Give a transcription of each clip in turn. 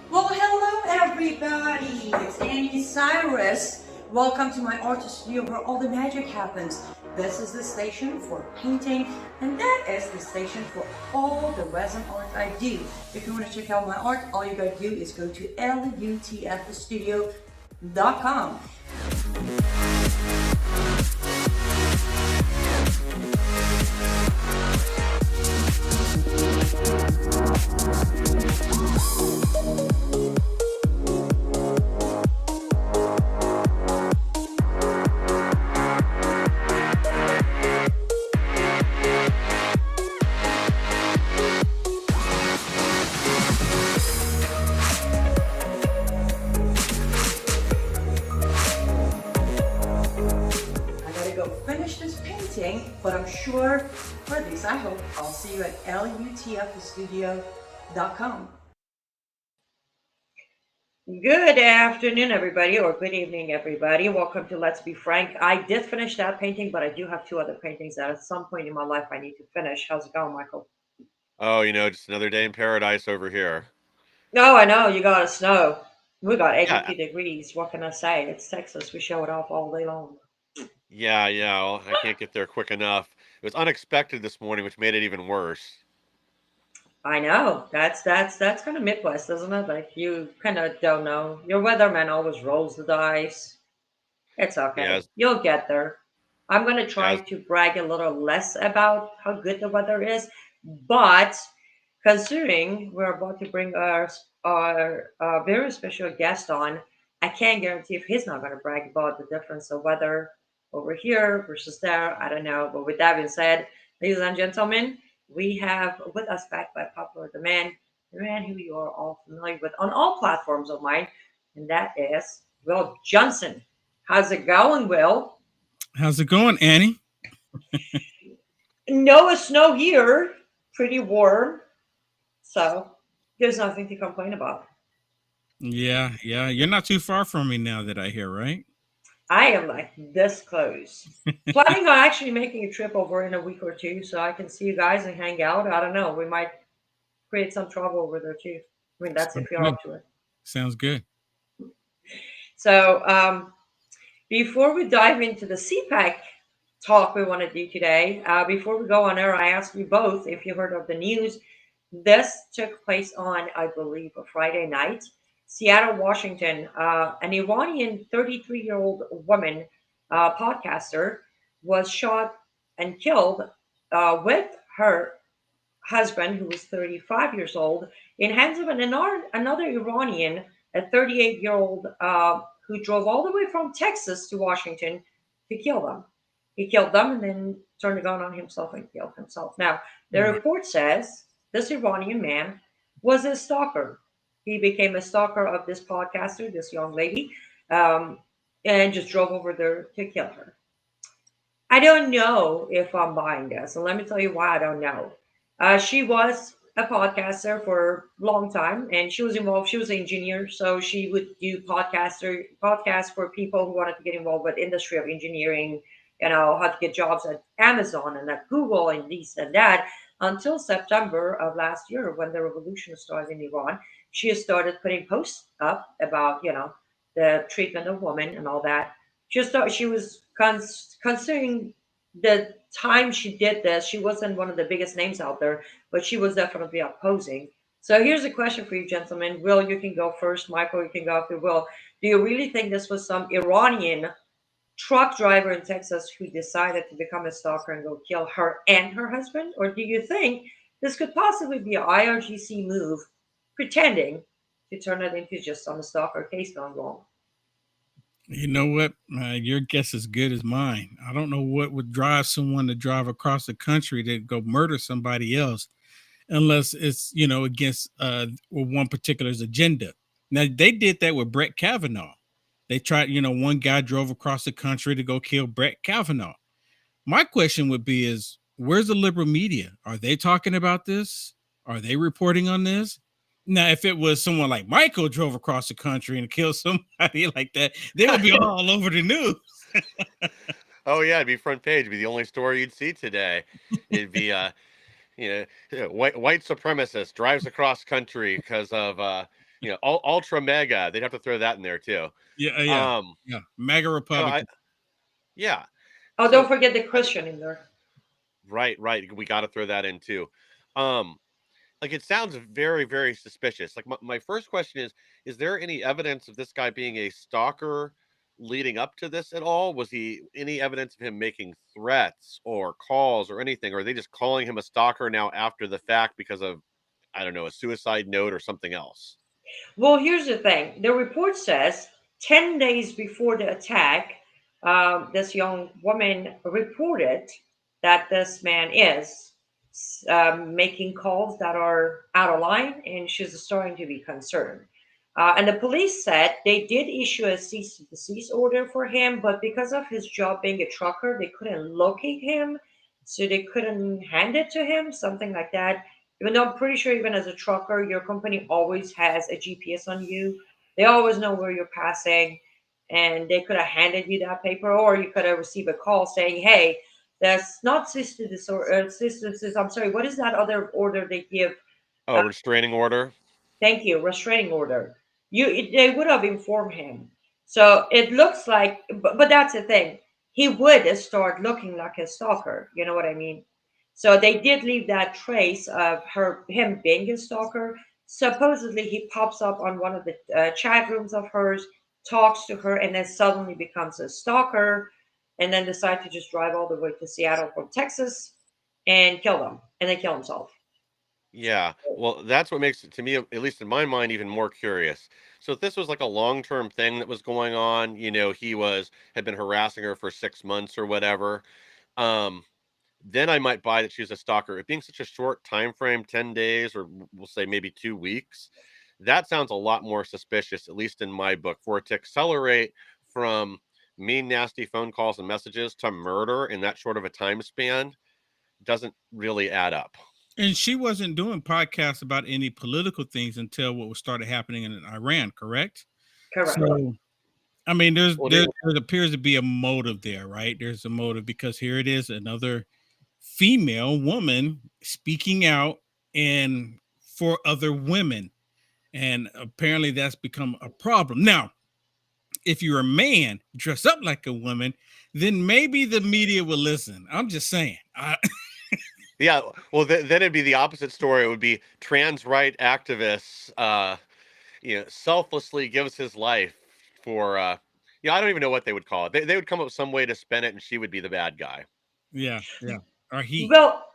Well, hello everybody. It's Annie Cyrus. Welcome to my art studio where all the magic happens. This is the station for painting, and that is the station for all the resin art I do. If you want to check out my art, all you gotta do is go to lutfstudio.com. Finish this painting, but I'm sure, or at least I hope, I'll see you at lutfstudio.com. Good afternoon, everybody, or good evening, everybody. Welcome to Let's Be Frank. I did finish that painting, but I do have two other paintings that at some point in my life I need to finish. How's it going, Michael? Oh, just another day in paradise over here. No, I know, you got a snow. We got Yeah, 82 degrees. What can I say? It's Texas. We show it off all day long. yeah. Well, I can't get there quick enough. It was unexpected this morning, which made it even worse. I know. That's kind of Midwest, isn't it? Like you kind of don't know. Your weatherman always rolls the dice. It's Yeah, okay. You'll get there. I'm gonna try as to brag a little less about how good the weather is, but considering we're about to bring our very special guest on, I can't guarantee if he's not gonna brag about the difference of weather over here versus there. I don't know. But with that being said, ladies and gentlemen, we have with us back by popular demand the man who you are all familiar with on all platforms of mine, and that is Will Johnson. How's it going, Will? How's it going, Annie? No snow here. Pretty warm. So there's nothing to complain about. Yeah. You're not too far from me now that I hear, right? I am like this close. Planning on actually making a trip over in a week or two so I can see you guys and hang out. I don't know. We might create some trouble over there too. I mean, that's if Sounds you're good. up to it. Sounds good. So before we dive into the CPAC talk we want to do today, before we go on air, I asked you both if you heard of the news. This took place on, I believe, a Friday night. Seattle, Washington. An Iranian 33-year-old woman, podcaster, was shot and killed with her husband, who was 35 years old, in hands of another Iranian, a 38-year-old, who drove all the way from Texas to Washington to kill them. He killed them and then turned the gun on himself and killed himself. Now, the Right. report says this Iranian man was a stalker. He became a stalker of this podcaster, this young lady, um, and just drove over there to kill her. I don't know if I'm buying this, and let me tell you why I don't know. She was a podcaster for a long time, and she was involved. She was an engineer, so she would do podcasts for people who wanted to get involved with industry of engineering. You know how to get jobs at Amazon and at Google and this and that. Until September of last year, when the revolution started in Iran, she started putting posts up about the treatment of women and all that. She was considering the time she did this, she wasn't one of the biggest names out there, but she was definitely opposing. So here's a question for you, gentlemen. Will, you can go first. Michael, you can go after Will. Do you really think this was some Iranian truck driver in Texas who decided to become a stalker and go kill her and her husband? Or do you think this could possibly be an IRGC move pretending to turn it into just some stalker case gone wrong? You know what? Your guess is good as mine. I don't know what would drive someone to drive across the country to go murder somebody else, unless it's against one particular's agenda. Now they did that with Brett Kavanaugh. They tried, one guy drove across the country to go kill Brett Kavanaugh. My question would be is where's the liberal media? Are they talking about this? Are they reporting on this? Now, if it was someone like Michael drove across the country and killed somebody like that, they would be all over the news. Oh yeah, it'd be front page. It'd be the only story you'd see today. It'd be white supremacist drives across country because of ultra mega. They'd have to throw that in there too. Yeah, yeah, Um, yeah. MAGA so I Republican. yeah. Oh, don't So forget the I, Christian in there. right. We got to throw that in too. Um, like it sounds very, very suspicious. Like my first question is there any evidence of this guy being a stalker leading up to this at all? Was he any evidence of him making threats or calls or anything? Or are they just calling him a stalker now after the fact because of, I don't know, a suicide note or something else? Well, here's the thing. The report says 10 days before the attack, this young woman reported that this man is making calls that are out of line, and she's starting to be concerned. And the police said they did issue a cease and desist order for him, but because of his job being a trucker, they couldn't locate him, so they couldn't hand it to him, something like that. Even though I'm pretty sure, even as a trucker, your company always has a GPS on you. They always know where you're passing, and they could have handed you that paper, or you could have received a call saying, "Hey, that's not sister disorder. I'm sorry. What is that other order they give? Oh, restraining order. Thank you, restraining order. They would have informed him. So it looks like, but that's the thing. He would start looking like a stalker. You know what I mean? So they did leave that trace of him being a stalker. Supposedly, he pops up on one of the chat rooms of hers, talks to her, and then suddenly becomes a stalker, and then decide to just drive all the way to Seattle from Texas and kill them, and then kill himself. Yeah. Well, that's what makes it to me, at least in my mind, even more curious. So if this was like a long-term thing that was going on, he had been harassing her for 6 months or whatever. Um, then I might buy that she's a stalker. It being such a short time frame, 10 days, or we'll say maybe 2 weeks, that sounds a lot more suspicious, at least in my book. For it to accelerate from mean, nasty phone calls and messages to murder in that short of a time span doesn't really add up. And she wasn't doing podcasts about any political things until what was started happening in Iran, correct? Correct. So, I mean, there's Well, there, there appears to be a motive there, right? There's a motive because here it is, another female woman speaking out and for other women, and apparently that's become a problem. Now, if you're a man dress up like a woman, then maybe the media will listen. I'm just saying. yeah, well, then it'd be the opposite story. It would be trans right activists, selflessly gives his life for, I don't even know what they would call it. They would come up with some way to spin it, and she would be the bad guy. Yeah, yeah. Or he. Well,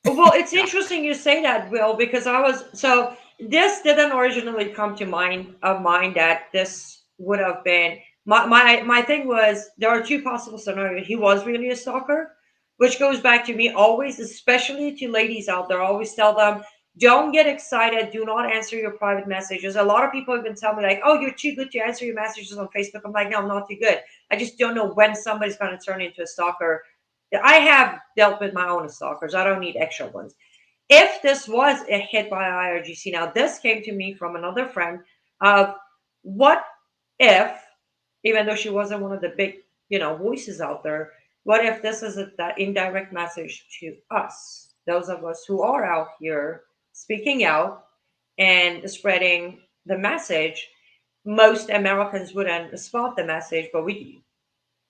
well, it's Yeah. interesting you say that, Will, because I was so this didn't originally come to mind that this would have been my thing was there are two possible scenarios. He was really a stalker, which goes back to me always, especially to ladies out there, I always tell them, don't get excited, do not answer your private messages. A lot of people have been telling me like, oh, you're too good to answer your messages on Facebook. I'm like, no, I'm not too good. I just don't know when somebody's going to turn into a stalker. I have dealt with my own stalkers. I don't need extra ones. If this was a hit by IRGC, now this came to me from another friend of what if, even though she wasn't one of the big, voices out there, what if this is that indirect message to us, those of us who are out here speaking out and spreading the message? Most Americans wouldn't spot the message, but we do.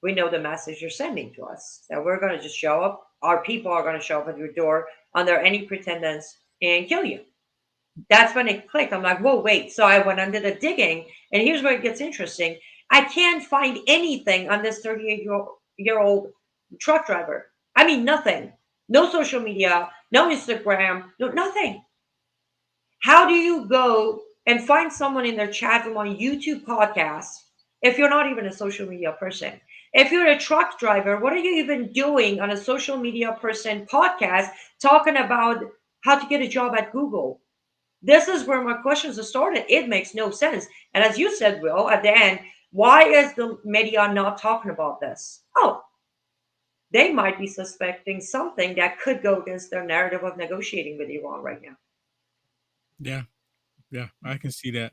We know the message you're sending to us, that we're going to just show up. Our people are going to show up at your door under any pretense and kill you. That's when it clicked. I'm like, whoa, wait. So I went under the digging, and here's where it gets interesting. I can't find anything on this 38-year-old truck driver. I mean, nothing. No social media, no Instagram, no nothing. How do you go and find someone in their chat room on YouTube podcasts if you're not even a social media person? If you're a truck driver, what are you even doing on a social media person podcast talking about how to get a job at Google? This is where my questions are started. It makes no sense. And as you said, Will, at the end, why is the media not talking about this? Oh, they might be suspecting something that could go against their narrative of negotiating with Iran right now. Yeah. Yeah, I can see that.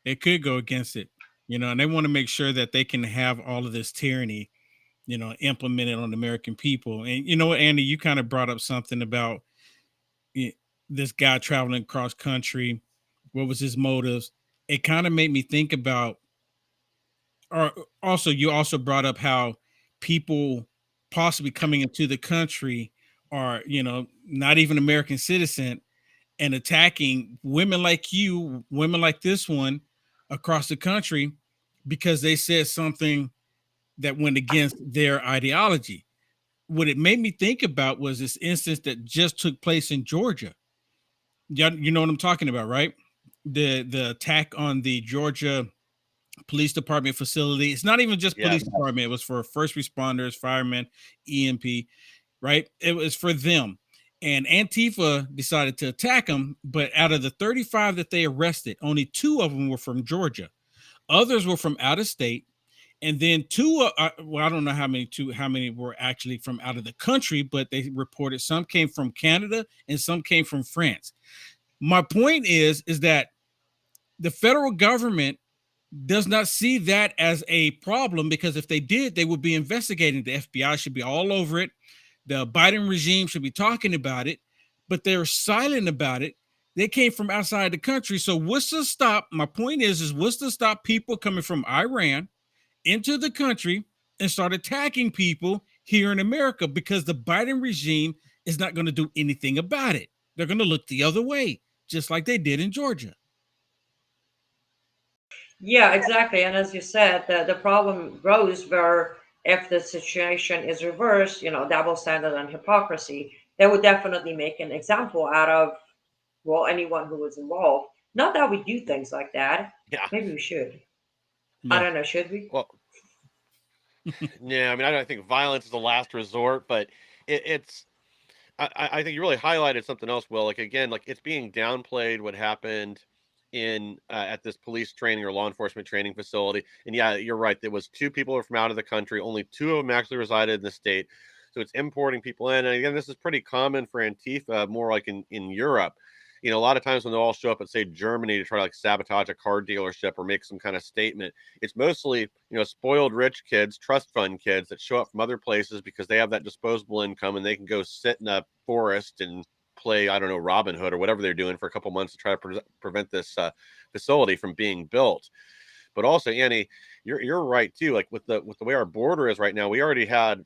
It could go against it, and they want to make sure that they can have all of this tyranny, implemented on the American people. And you know what, Andy, you kind of brought up something about eh, this guy traveling across country. What was his motives? It kind of made me think about, or also, you also brought up how people possibly coming into the country are, not even American citizen, and attacking women like you, women like this one across the country because they said something that went against their ideology. What it made me think about was this instance that just took place in Georgia. Yeah, you know what I'm talking about, right? The attack on the Georgia police department facility. It's not even just police Yes. department. It was for first responders, firemen, EMP, right? It was for them. And Antifa decided to attack them, but out of the 35 that they arrested, only 2 of them were from Georgia. Others were from out of state, and then 2. Well, I don't know how many were actually from out of the country, but they reported some came from Canada and some came from France. My point is that the federal government does not see that as a problem, because if they did, they would be investigating. The FBI should be all over it. The Biden regime should be talking about it, but they're silent about it. They came from outside the country. So what's to stop? My point is what's to stop people coming from Iran into the country and start attacking people here in America? Because the Biden regime is not going to do anything about it. They're going to look the other way, just like they did in Georgia. Yeah, exactly. And as you said, the problem grows where if the situation is reversed, double standard and hypocrisy, they would definitely make an example out of, well, anyone who was involved. Not that we do things like that. Yeah. Maybe we should. I Yeah. don't know. Should we? Well, yeah. I mean, I don't think violence is the last resort, but it's. I think you really highlighted something else, Will. Like again, like it's being downplayed what happened in at this police training or law enforcement training facility. And yeah, you're right. There was 2 people from out of the country. Only 2 of them actually resided in the state. So it's importing people in. And again, this is pretty common for Antifa, more like in Europe. A lot of times when they all show up at, say, Germany to try to like sabotage a car dealership or make some kind of statement, it's mostly, spoiled rich kids, trust fund kids that show up from other places because they have that disposable income and they can go sit in a forest and play, I don't know, Robin Hood or whatever they're doing for a couple months to try to prevent this facility from being built. But also, Annie, you're right too. Like with the way our border is right now, we already had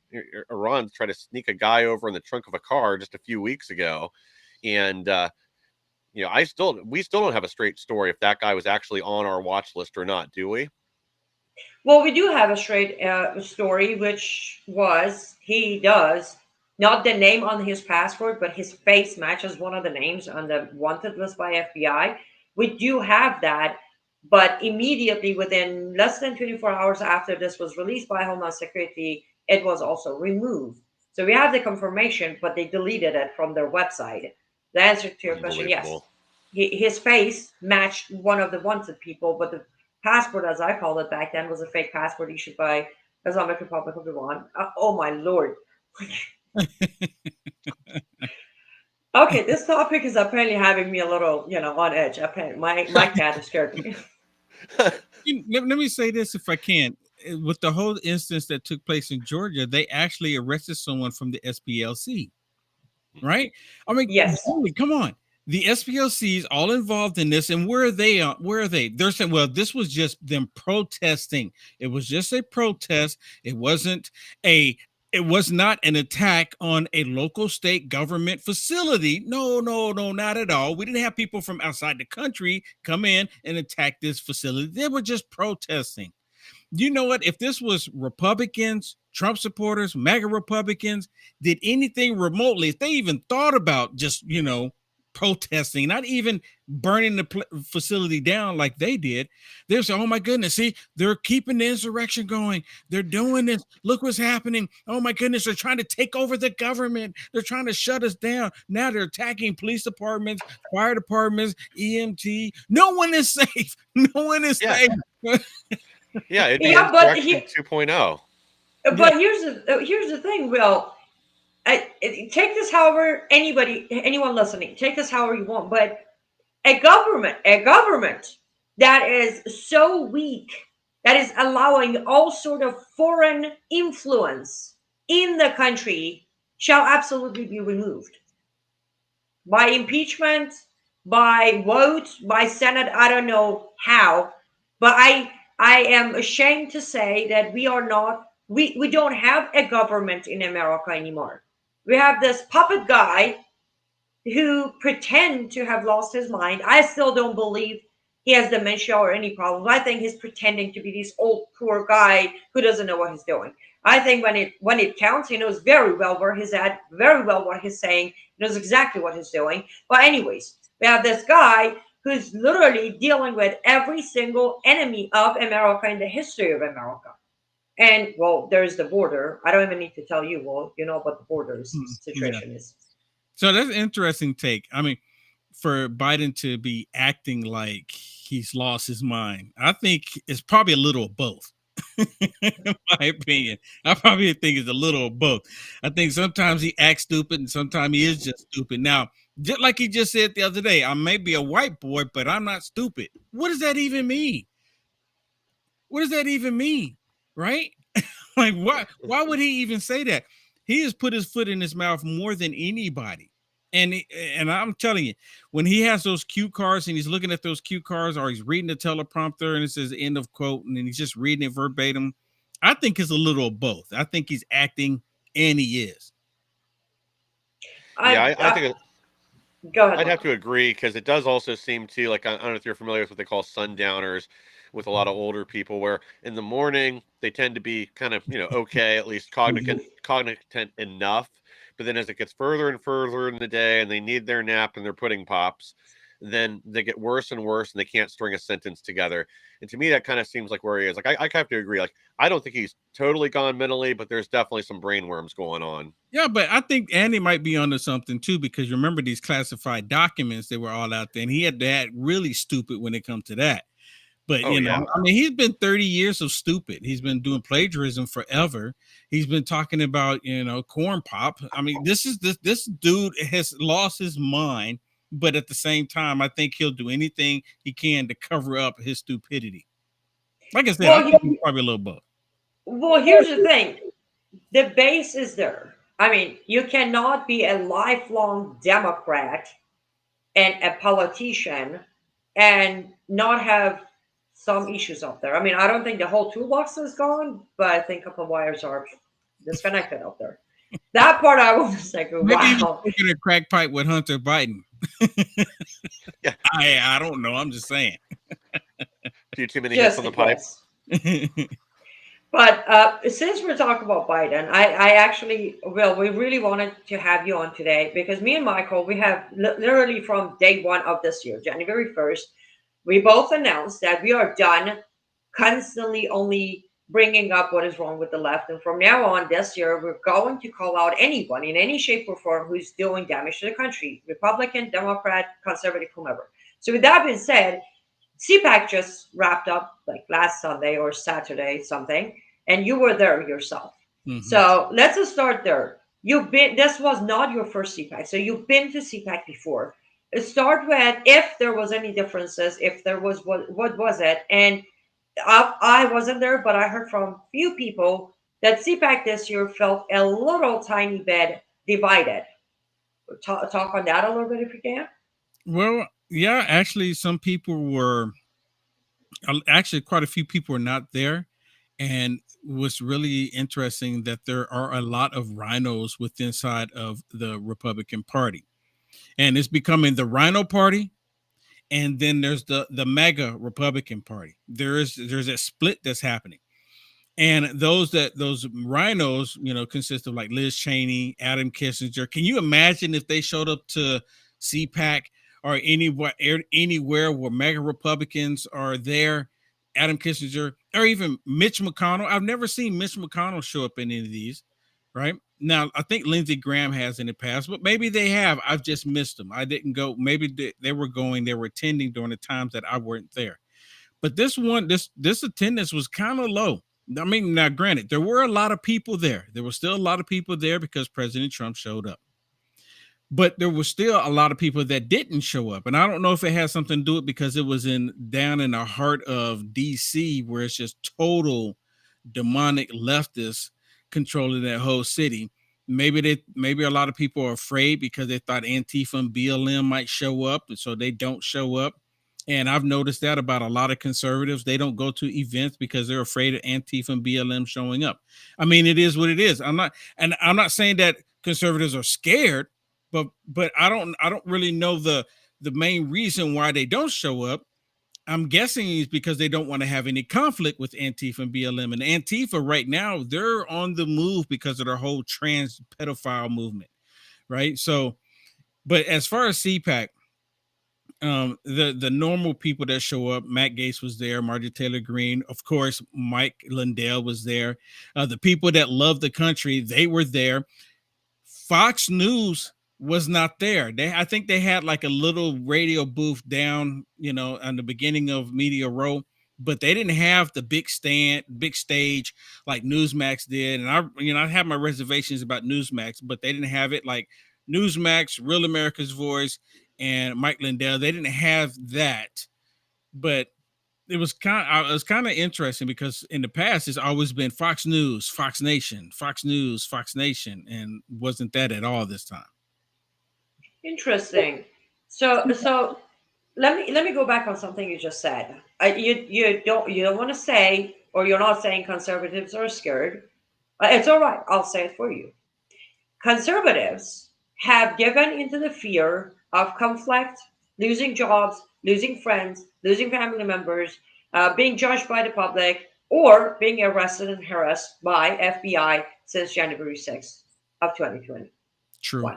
Iran try to sneak a guy over in the trunk of a car just a few weeks ago, and we still don't have a straight story if that guy was actually on our watch list or not, do we? Well, we do have a straight story, which was he does not the name on his passport, but his face matches one of the names on the wanted list by FBI. We do have that, but immediately within less than 24 hours after this was released by Homeland Security, it was also removed. So we have the confirmation, but they deleted it from their website. The answer to your question, yes. Unbelievable. His face matched one of the wanted people, but the passport, as I called it back then, was a fake passport issued by Islamic Republic of Iran. Oh my lord. Okay, this topic is apparently having me a little, on edge. Apparently, my cat is scared me. Let me say this if I can. With the whole instance that took place in Georgia, they actually arrested someone from the SPLC, right? I mean, Yes. really, come on. The SPLC is all involved in this, and where are they? Where are they? They're saying, well, this was just them protesting. It was just a protest. It wasn't a. It was not an attack on a local state government facility. No, no, no, not at all. We didn't have people from outside the country come in and attack this facility. They were just protesting. You know what? If this was Republicans, Trump supporters, MAGA Republicans, did anything remotely, if they even thought about just, protesting, not even burning the facility down like they did, they're saying, oh my goodness, see, they're keeping the insurrection going. They're doing this. Look what's happening. Oh my goodness, they're trying to take over the government. They're trying to shut us down. Now they're attacking police departments, fire departments, EMT. No one is safe. No one is Yeah. safe. Yeah, it'd be Yeah, but insurrection 2.0. Yeah. here's the thing, Will. Take this however anyone listening, take this however you want, but A government that is so weak, that is allowing all sort of foreign influence in the country, shall absolutely be removed by impeachment, by vote, by Senate. I don't know how, but I am ashamed to say that we don't have a government in America anymore. We have this puppet guy who pretend to have lost his mind. I still don't believe he has dementia or any problems. I think he's pretending to be this old poor guy who doesn't know what he's doing. I think when it counts, he knows very well where he's at, very well what he's saying, knows exactly what he's doing. But anyways, we have this guy who's literally dealing with every single enemy of America in the history of America. And well, there's the border. I don't even need to tell you. Well, you know what the borders Yeah. situation is. So that's an interesting take. I mean, for Biden to be acting like he's lost his mind, I think it's probably a little of both. In my opinion, I probably think it's a little of both. I think sometimes he acts stupid and sometimes he is just stupid. Now, just like he just said the other day, I may be a white boy, but I'm not stupid. What does that even mean? What does that even mean? Right? Like, why would he even say that? He has put his foot in his mouth more than anybody. And I'm telling you, when he has those cue cards and he's looking at those cue cards, or he's reading the teleprompter and it says end of quote, and then he's just reading it verbatim, I think it's a little of both. I think he's acting and he is. Yeah, I, I I think Go ahead, I'd have Michael. to agree because it does also seem to like I don't know if you're familiar with what they call sundowners with a lot of older people where in the morning they tend to be kind of okay, at least cognizant enough, but then as it gets further and further in the day and they need their nap and their pudding pops, then they get worse and worse and they can't string a sentence together. And to me that kind of seems like where he is. Like I have to agree, like I don't think he's totally gone mentally, but there's definitely some brain worms going on. Yeah, but I think Andy might be onto something too, because remember these classified documents, they were all out there, and he had to act really stupid when it comes to that. But Oh yeah. I mean, he's been 30 years of stupid. He's been doing plagiarism forever. He's been talking about, corn pop. I mean, this dude has lost his mind, but at the same time, I think he'll do anything he can to cover up his stupidity. Like I said, I Well, think he's probably a little both. well, here's the thing. The base is there. I mean, you cannot be a lifelong Democrat and a politician and not have some issues up there. I mean, I don't think the whole toolbox is gone, but I think a couple of wires are disconnected up there. That part I was like, Maybe he was wow. smoking a crack pipe with Hunter Biden. Yeah. I don't know. I'm just saying. A few too many hits Just on a the pipe. guess. But since we're talking about Biden, I actually, well, we really wanted to have you on today because me and Michael, we have literally from day one of this year, January 1st, we both announced that we are done constantly only bringing up what is wrong with the left. And from now on this year, we're going to call out anyone in any shape or form who's doing damage to the country, Republican, Democrat, conservative, whomever. So with that being said, CPAC just wrapped up like last Sunday or Saturday, something, and you were there yourself. Mhm. So let's just start there. You've been, this was not your first CPAC, so you've been to CPAC before. Let's start with if there was any differences, if there was, what was it? And I wasn't there, but I heard from few people that CPAC this year felt a little tiny bit divided. Talk on that a little bit if you can. Well, yeah, actually, some people were actually quite a few people were not there. And what's really interesting that there are a lot of rhinos within inside of the Republican Party, and it's becoming the Rhino Party. And then there's the MAGA Republican Party. There's a split that's happening. And those rhinos, consist of like Liz Cheney, Adam Kissinger. Can you imagine if they showed up to CPAC or anywhere where mega Republicans are there, Adam Kissinger, or even Mitch McConnell? I've never seen Mitch McConnell show up in any of these. Right now, I think Lindsey Graham has in the past, but maybe they have. I've just missed them. I didn't go. Maybe they were going. They were attending during the times that I weren't there. But this attendance was kind of low. I mean, now granted, there were a lot of people there. There were still a lot of people there because President Trump showed up. but there was still a lot of people that didn't show up. And I don't know if it has something to do with because it was in down in the heart of DC, where it's just total demonic leftists controlling that whole city. Maybe a lot of people are afraid because they thought Antifa and BLM might show up, and so they don't show up. And I've noticed that about a lot of conservatives. They don't go to events because they're afraid of Antifa and BLM showing up. I mean, it is what it is. I'm not saying that conservatives are scared, but I don't really know the main reason why they don't show up. I'm guessing it's because they don't want to have any conflict with Antifa and BLM. And Antifa right now, they're on the move because of their whole trans pedophile movement, right? So, but as far as CPAC, the normal people that show up, Matt Gaetz was there, Marjorie Taylor Greene, of course, Mike Lindell was there. The people that love the country, they were there. Fox News was not there. I think they had like a little radio booth down, on the beginning of Media Row, but they didn't have the big stage like Newsmax did. And I have my reservations about Newsmax, but they didn't have it like Newsmax, Real America's Voice, and Mike Lindell. They didn't have that, but it was kind of interesting because in the past it's always been Fox News, Fox Nation, Fox News, Fox Nation, and wasn't that at all this time. Interesting. So let me go back on something you just said. You don't want to say, or you're not saying conservatives are scared. It's all right. I'll say it for you. Conservatives have given into the fear of conflict, losing jobs, losing friends, losing family members, being judged by the public, or being arrested and harassed by FBI since January 6th of 2021. True.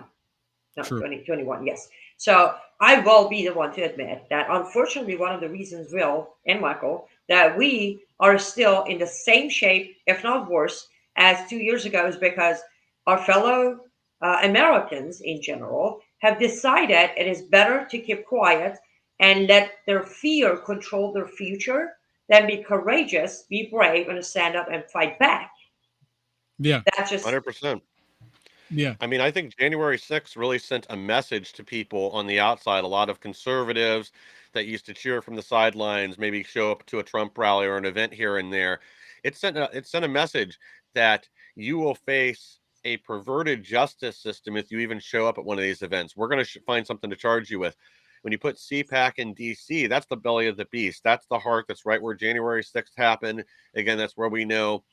No, True. 2021, yes. So I will be the one to admit that unfortunately, one of the reasons, Will and Michael, that we are still in the same shape, if not worse, as 2 years ago is because our fellow Americans in general have decided it is better to keep quiet and let their fear control their future than be courageous, be brave, and stand up and fight back. Yeah. That's just 100%. Yeah. I mean, I think January 6th really sent a message to people on the outside. A lot of conservatives that used to cheer from the sidelines, maybe show up to a Trump rally or an event here and there. It sent a message that you will face a perverted justice system if you even show up at one of these events. We're going to find something to charge you with. When you put CPAC in DC, that's the belly of the beast. That's the heart. That's right where January 6th happened. Again, that's where we know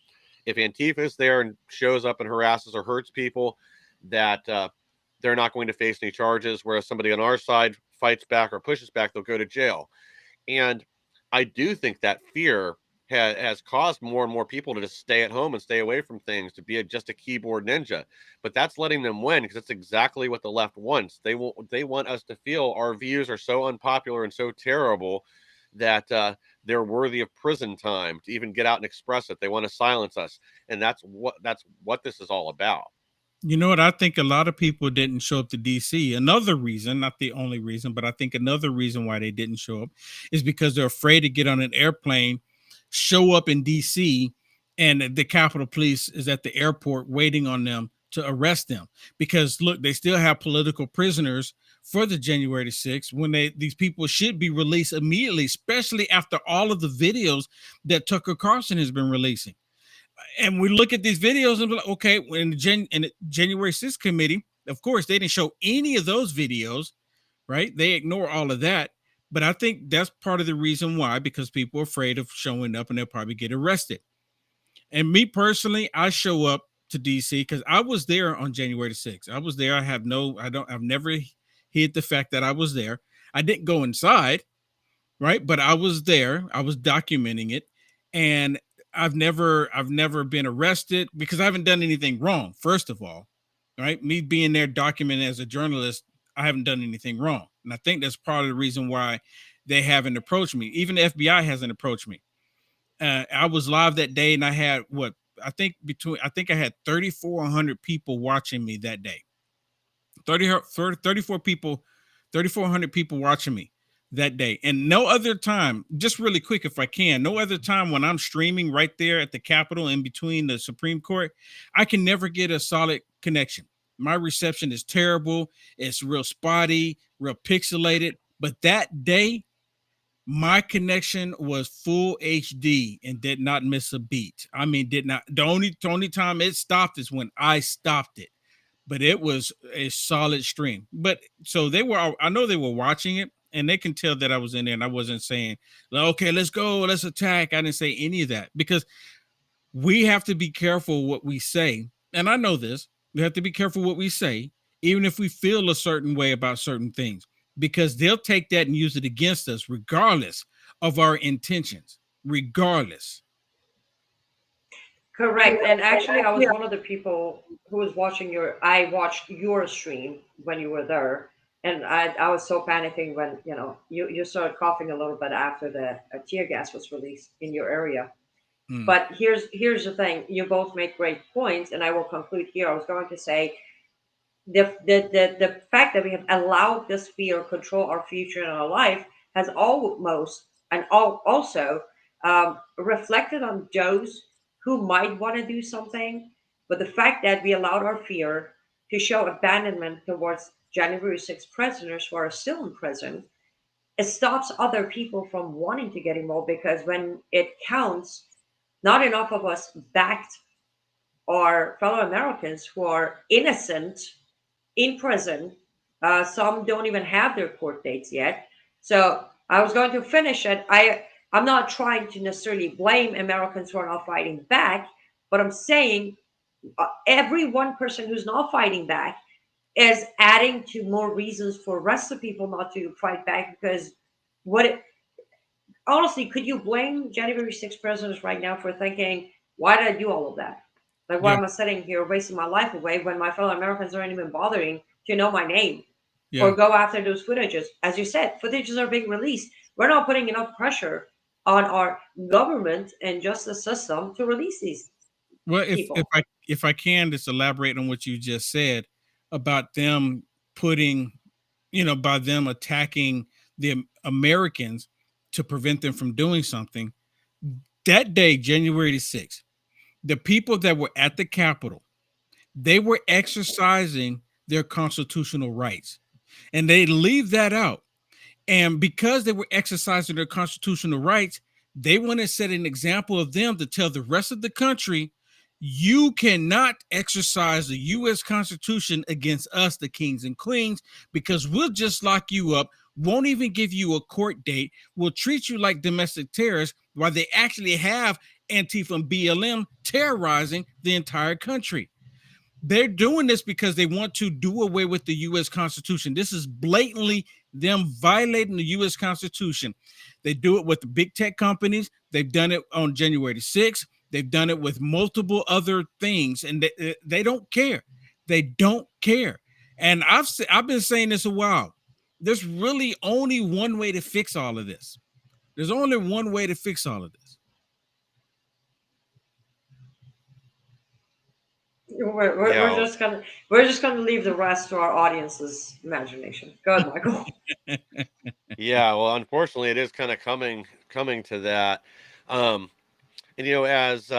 if Antifa is there and shows up and harasses or hurts people, that they're not going to face any charges, whereas somebody on our side fights back or pushes back, they'll go to jail. And I do think that fear has caused more and more people to just stay at home and stay away from things, to be just a keyboard ninja. But that's letting them win because that's exactly what the left wants. They want us to feel our views are so unpopular and so terrible that they're worthy of prison time to even get out and express it. They want to silence us, and that's what this is all about. You know what? I think a lot of people didn't show up to DC. Another reason, not the only reason, but I think another reason why they didn't show up is because they're afraid to get on an airplane, show up in DC, and the Capitol Police is at the airport waiting on them to arrest them. Because look, they still have political prisoners for the January 6th when these people should be released immediately, especially after all of the videos that Tucker Carlson has been releasing. And we look at these videos and be like, okay, in the January 6th committee, of course, they didn't show any of those videos, right? They ignore all of that. But I think that's part of the reason why, because people are afraid of showing up and they'll probably get arrested. And me personally, I show up to DC because I was there on January 6th. I was there. I've never hid the fact that I was there. I didn't go inside, right? But I was there. I was documenting it, and I've never been arrested because I haven't done anything wrong. First of all, right? Me being there documenting as a journalist, I haven't done anything wrong, and I think that's part of the reason why they haven't approached me. Even the FBI hasn't approached me. I was live that day, and I had I think I had 3,400 people watching me that day. 34 people, 3,400 people watching me that day. And no other time, just really quick, if I can, no other time when I'm streaming right there at the Capitol in between the Supreme Court, I can never get a solid connection. My reception is terrible. It's real spotty, real pixelated. But that day, my connection was full HD and did not miss a beat. I mean, did not. The only time it stopped is when I stopped it, but it was a solid stream. But so they were, I know they were watching it, and they can tell that I was in there and I wasn't saying, okay, let's go, let's attack. I didn't say any of that because we have to be careful what we say. And I know this, we have to be careful what we say, even if we feel a certain way about certain things, because they'll take that and use it against us, regardless of our intentions, regardless. Correct. And actually, I was one of the people who was watching I watched your stream when you were there. And I was so panicking when, you started coughing a little bit after the tear gas was released in your area. Mm, But here's the thing. You both make great points, and I will conclude here. I was going to say the fact that we have allowed this fear control our future and our life has almost and also reflected on those who might want to do something, but the fact that we allowed our fear to show abandonment towards January 6th prisoners who are still in prison, it stops other people from wanting to get involved, because when it counts, not enough of us backed our fellow Americans who are innocent in prison. Some don't even have their court dates yet. So I was going to finish it. I'm not trying to necessarily blame Americans who are not fighting back, but I'm saying every one person who's not fighting back is adding to more reasons for the rest of people not to fight back. Because what it, honestly, could you blame January 6th presidents right now for thinking, why did I do all of that? Like, why yeah, am I sitting here wasting my life away when my fellow Americans aren't even bothering to know my name yeah. or go after those footages? As you said, footages are being released. We're not putting enough pressure on our government and justice system to release these Well, people. if I can just elaborate on what you just said about them putting, by them attacking the Americans to prevent them from doing something. That day, January the 6th, the people that were at the Capitol, they were exercising their constitutional rights. And they leave that out. And because they were exercising their constitutional rights, they want to set an example of them to tell the rest of the country, you cannot exercise the U.S. Constitution against us, the kings and queens, because we'll just lock you up, won't even give you a court date, will treat you like domestic terrorists, while they actually have Antifa and BLM terrorizing the entire country. They're doing this because they want to do away with the U.S. Constitution. This is blatantly them violating the U.S. Constitution. They do it with the big tech companies. They've done it on January 6th. They've done it with multiple other things, and they don't care. They don't care. And I've been saying this a while. There's really only one way to fix all of this. There's only one way to fix all of this. Yeah, We're just gonna leave the rest to our audience's imagination. Go ahead, Michael. yeah. Well, unfortunately, it is kind of coming to that. Um, and as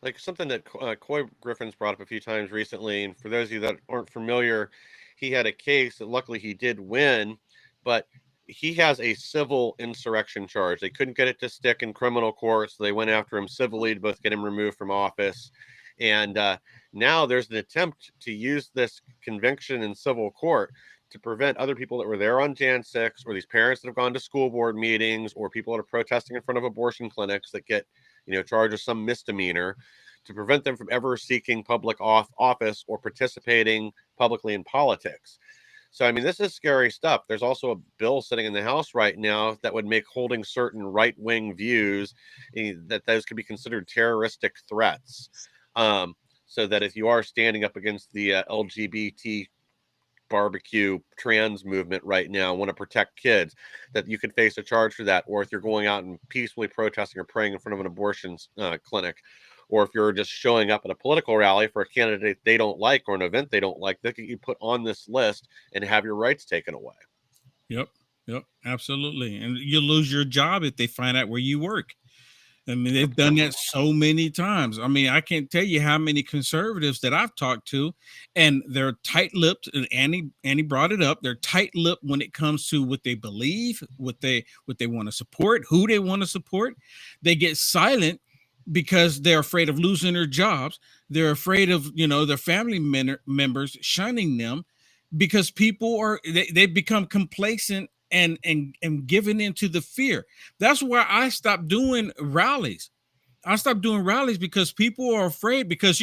like something that Coy Griffin's brought up a few times recently, and for those of you that aren't familiar, he had a case that luckily he did win, but he has a civil insurrection charge. They couldn't get it to stick in criminal court, so they went after him civilly to both get him removed from office. And now there's an attempt to use this conviction in civil court to prevent other people that were there on Jan 6, or these parents that have gone to school board meetings, or people that are protesting in front of abortion clinics that get charged with some misdemeanor, to prevent them from ever seeking public office or participating publicly in politics. So, I mean, this is scary stuff. There's also a bill sitting in the House right now that would make holding certain right wing views that those could be considered terroristic threats. Um, so that if you are standing up against the LGBT barbecue trans movement right now, want to protect kids, that you could face a charge for that. Or if you're going out and peacefully protesting or praying in front of an abortion clinic, or if you're just showing up at a political rally for a candidate they don't like or an event they don't like, they get you put on this list and have your rights taken away. Yep. Yep. Absolutely. And you lose your job if they find out where you work. I mean, they've done that so many times. I mean, I can't tell you how many conservatives that I've talked to, and they're tight-lipped. And Annie brought it up. They're tight-lipped when it comes to what they believe, what they want to support, who they want to support. They get silent because they're afraid of losing their jobs. They're afraid of their family members shunning them because people they become complacent and given into the fear. That's why I stopped doing rallies. I stopped doing rallies because people are afraid. Because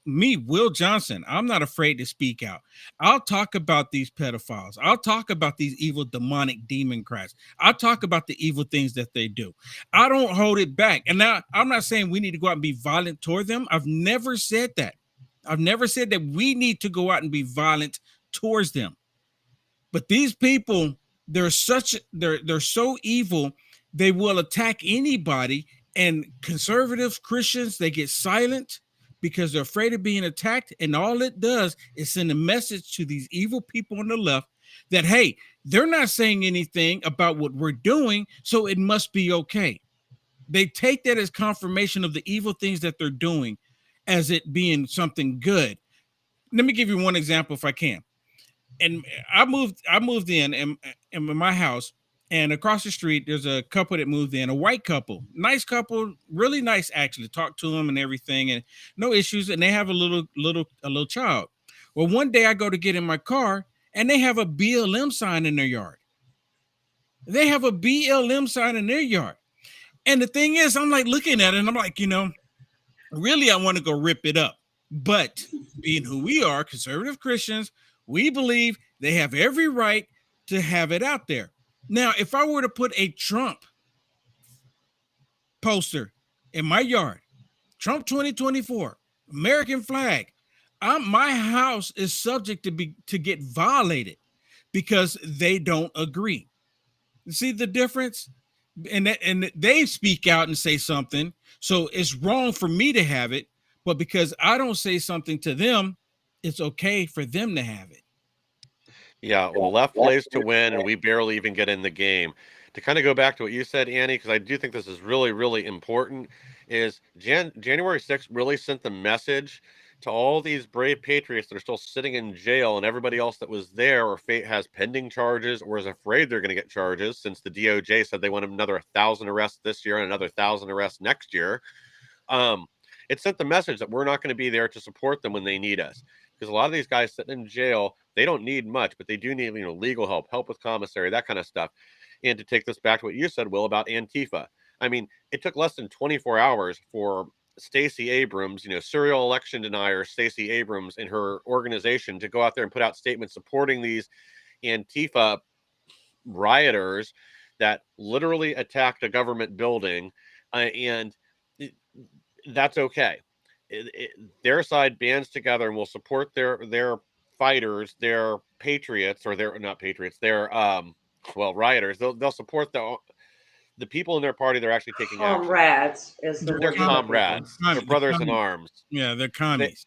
me, Will Johnson, I'm not afraid to speak out. I'll talk about these pedophiles. I'll talk about these evil demonic democrats. I'll talk about the evil things that they do. I don't hold it back. And now I'm not saying we need to go out and be violent toward them. I've never said that. I've never said that we need to go out and be violent towards them. But these people, they're so evil, they will attack anybody. And conservatives, Christians, they get silent because they're afraid of being attacked. And all it does is send a message to these evil people on the left that, hey, they're not saying anything about what we're doing, so it must be okay. They take that as confirmation of the evil things that they're doing as it being something good. Let me give you one example if I can. And I moved in my house, and across the street there's a couple that moved in, a white couple, nice couple, really nice actually. Talked to them and everything, and no issues. And they have a little child. Well, one day I go to get in my car, and they have a BLM sign in their yard. They have a BLM sign in their yard, and the thing is, I'm like looking at it, and I'm like, really, I want to go rip it up. But being who we are, conservative Christians, we believe they have every right to have it out there. Now, if I were to put a Trump poster in my yard, Trump 2024, American flag, my house is subject to get violated because they don't agree. You see the difference? And they speak out and say something, so it's wrong for me to have it, but because I don't say something to them, it's okay for them to have it. Yeah, well, the left plays to win, and we barely even get in the game. To kind of go back to what you said, Annie, because I do think this is really, really important, is January 6th really sent the message to all these brave patriots that are still sitting in jail, and everybody else that was there or has pending charges or is afraid they're going to get charges, since the DOJ said they want another 1,000 arrests this year and another 1,000 arrests next year. It sent the message that we're not going to be there to support them when they need us. Because a lot of these guys sitting in jail, they don't need much, but they do need, legal help with commissary, that kind of stuff. And to take this back to what you said, Will, about Antifa. I mean, it took less than 24 hours for Stacey Abrams, serial election denier Stacey Abrams and her organization to go out there and put out statements supporting these Antifa rioters that literally attacked a government building. And that's okay. Their side bands together and will support their fighters, their patriots, or their not patriots, their rioters. They'll support the people in their party. They're actually taking action. Comrades is the They're word. comrades. They're brothers in arms. Yeah, they're commies.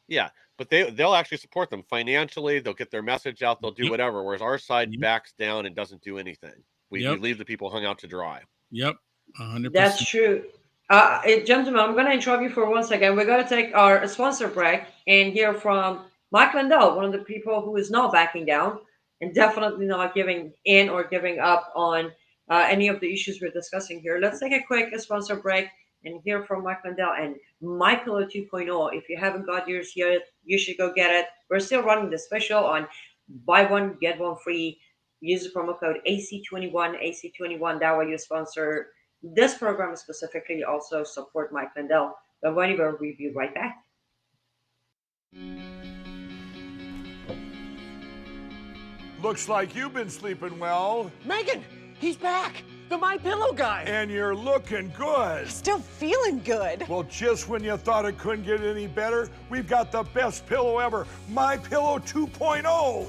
Yeah, but they'll actually support them financially. They'll get their message out. They'll do whatever. Whereas our side backs down and doesn't do anything. We leave the people hung out to dry. Yep, 100%. That's true. Gentlemen, I'm going to interrupt you for 1 second. We're going to take our sponsor break and hear from Mike Lindell, one of the people who is not backing down and definitely not giving in or giving up on any of the issues we're discussing here. Let's take a quick sponsor break and hear from Mike Lindell and My Pillow 2.0. If you haven't got yours yet, you should go get it. We're still running the special on buy one, get one free. Use the promo code AC21, AC21. That way you sponsor this program specifically, also support Mike Lindell. Don't go anywhere. We'll be right back. Looks like you've been sleeping well. Megan, he's back. The My Pillow guy. And you're looking good. Still feeling good. Well, just when you thought it couldn't get any better, we've got the best pillow ever, My Pillow 2.0.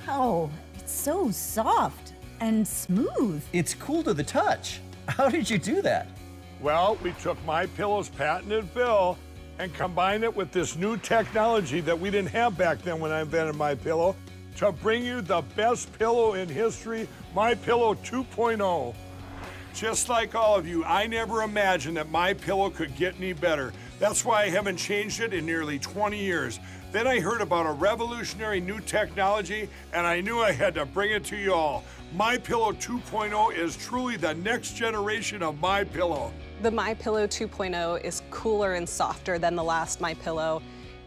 Wow, it's so soft and smooth. It's cool to the touch. How did you do that? Well, we took My Pillow's patented fill and combined it with this new technology that we didn't have back then when I invented My Pillow to bring you the best pillow in history, My Pillow 2.0. Just like all of you, I never imagined that my pillow could get any better. That's why I haven't changed it in nearly 20 years. Then I heard about a revolutionary new technology, and I knew I had to bring it to you all. My Pillow 2.0 is truly the next generation of My Pillow. The My Pillow 2.0 is cooler and softer than the last My Pillow.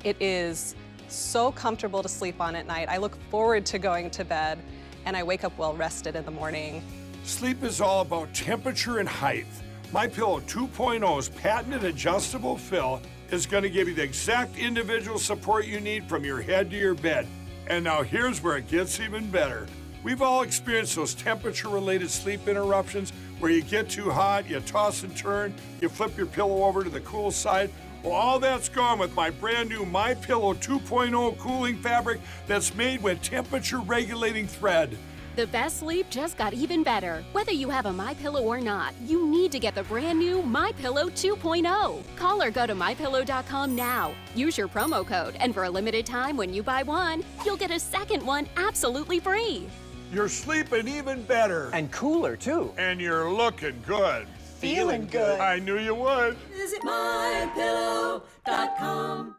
It is so comfortable to sleep on at night. I look forward to going to bed, and I wake up well rested in the morning. Sleep is all about temperature and height. My Pillow 2.0's patented adjustable fill is going to give you the exact individual support you need from your head to your bed. And now here's where it gets even better. We've all experienced those temperature-related sleep interruptions where you get too hot, you toss and turn, you flip your pillow over to the cool side. Well, all that's gone with my brand new My Pillow 2.0 cooling fabric that's made with temperature-regulating thread. The best sleep just got even better. Whether you have a MyPillow or not, you need to get the brand new MyPillow 2.0. Call or go to MyPillow.com now. Use your promo code, and for a limited time when you buy one, you'll get a second one absolutely free. You're sleeping even better. And cooler, too. And you're looking good. Feeling good. I knew you would. Visit mypillow.com.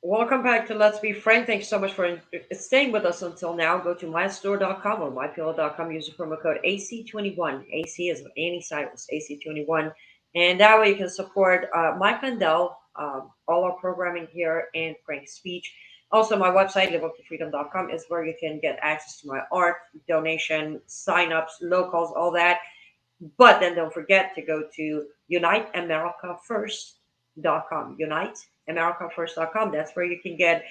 Welcome back to Let's Be Frank. Thank you so much for staying with us until now. Go to mystore.com or mypillow.com. Use the promo code AC21. AC is any silence, AC21. And that way you can support Mike Mandel, all our programming here, and Frank's speech. Also, my website, liveup2freedom.com, is where you can get access to my art, donation, sign-ups, locals, all that. But then don't forget to go to uniteamericafirst.com. uniteamericafirst.com. That's where you can get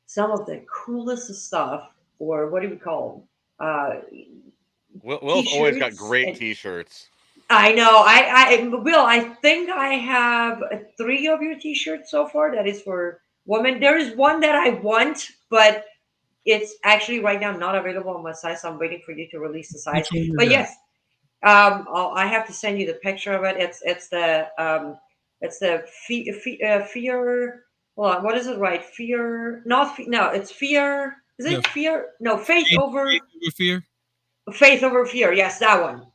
some of the coolest stuff, or what do we call them? Will's always got great T-shirts. I know. Will, I think I have 3 of your T-shirts so far. That is for women. There is one that I want, but it's actually right now not available on my site, so I'm waiting for you to release the size. But yes, I have to send you the picture of it. It's the fear. Hold on, what is it? Right, fear. Not no, it's fear. Is it fear? No, faith over fear. Faith over fear. Yes, that one.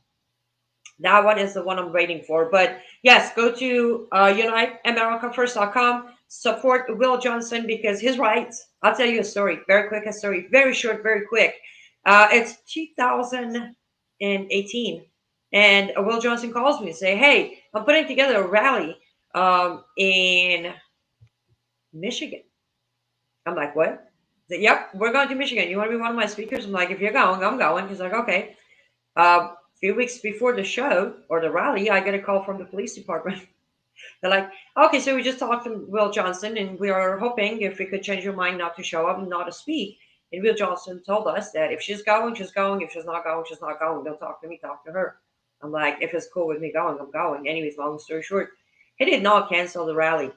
That one is the one I'm waiting for. But yes, go to uniteamericafirst.com. Support Will Johnson because his rights. I'll tell you a story. Very quick, a story. Very short, very quick. It's 2018. And Will Johnson calls me and say, hey, I'm putting together a rally in Michigan. I'm like, what? He said, yep, we're going to Michigan. You want to be one of my speakers? I'm like, if you're going, I'm going. He's like, okay. A few weeks before the show or the rally, I get a call from the police department. They're like, okay, so we just talked to Will Johnson, and we are hoping if we could change your mind not to show up and not to speak. And Will Johnson told us that if she's going, she's going. If she's not going, she's not going. Don't talk to me, talk to her. I'm like, if it's cool with me going, I'm going. Anyways, long story short, he did not cancel the rally.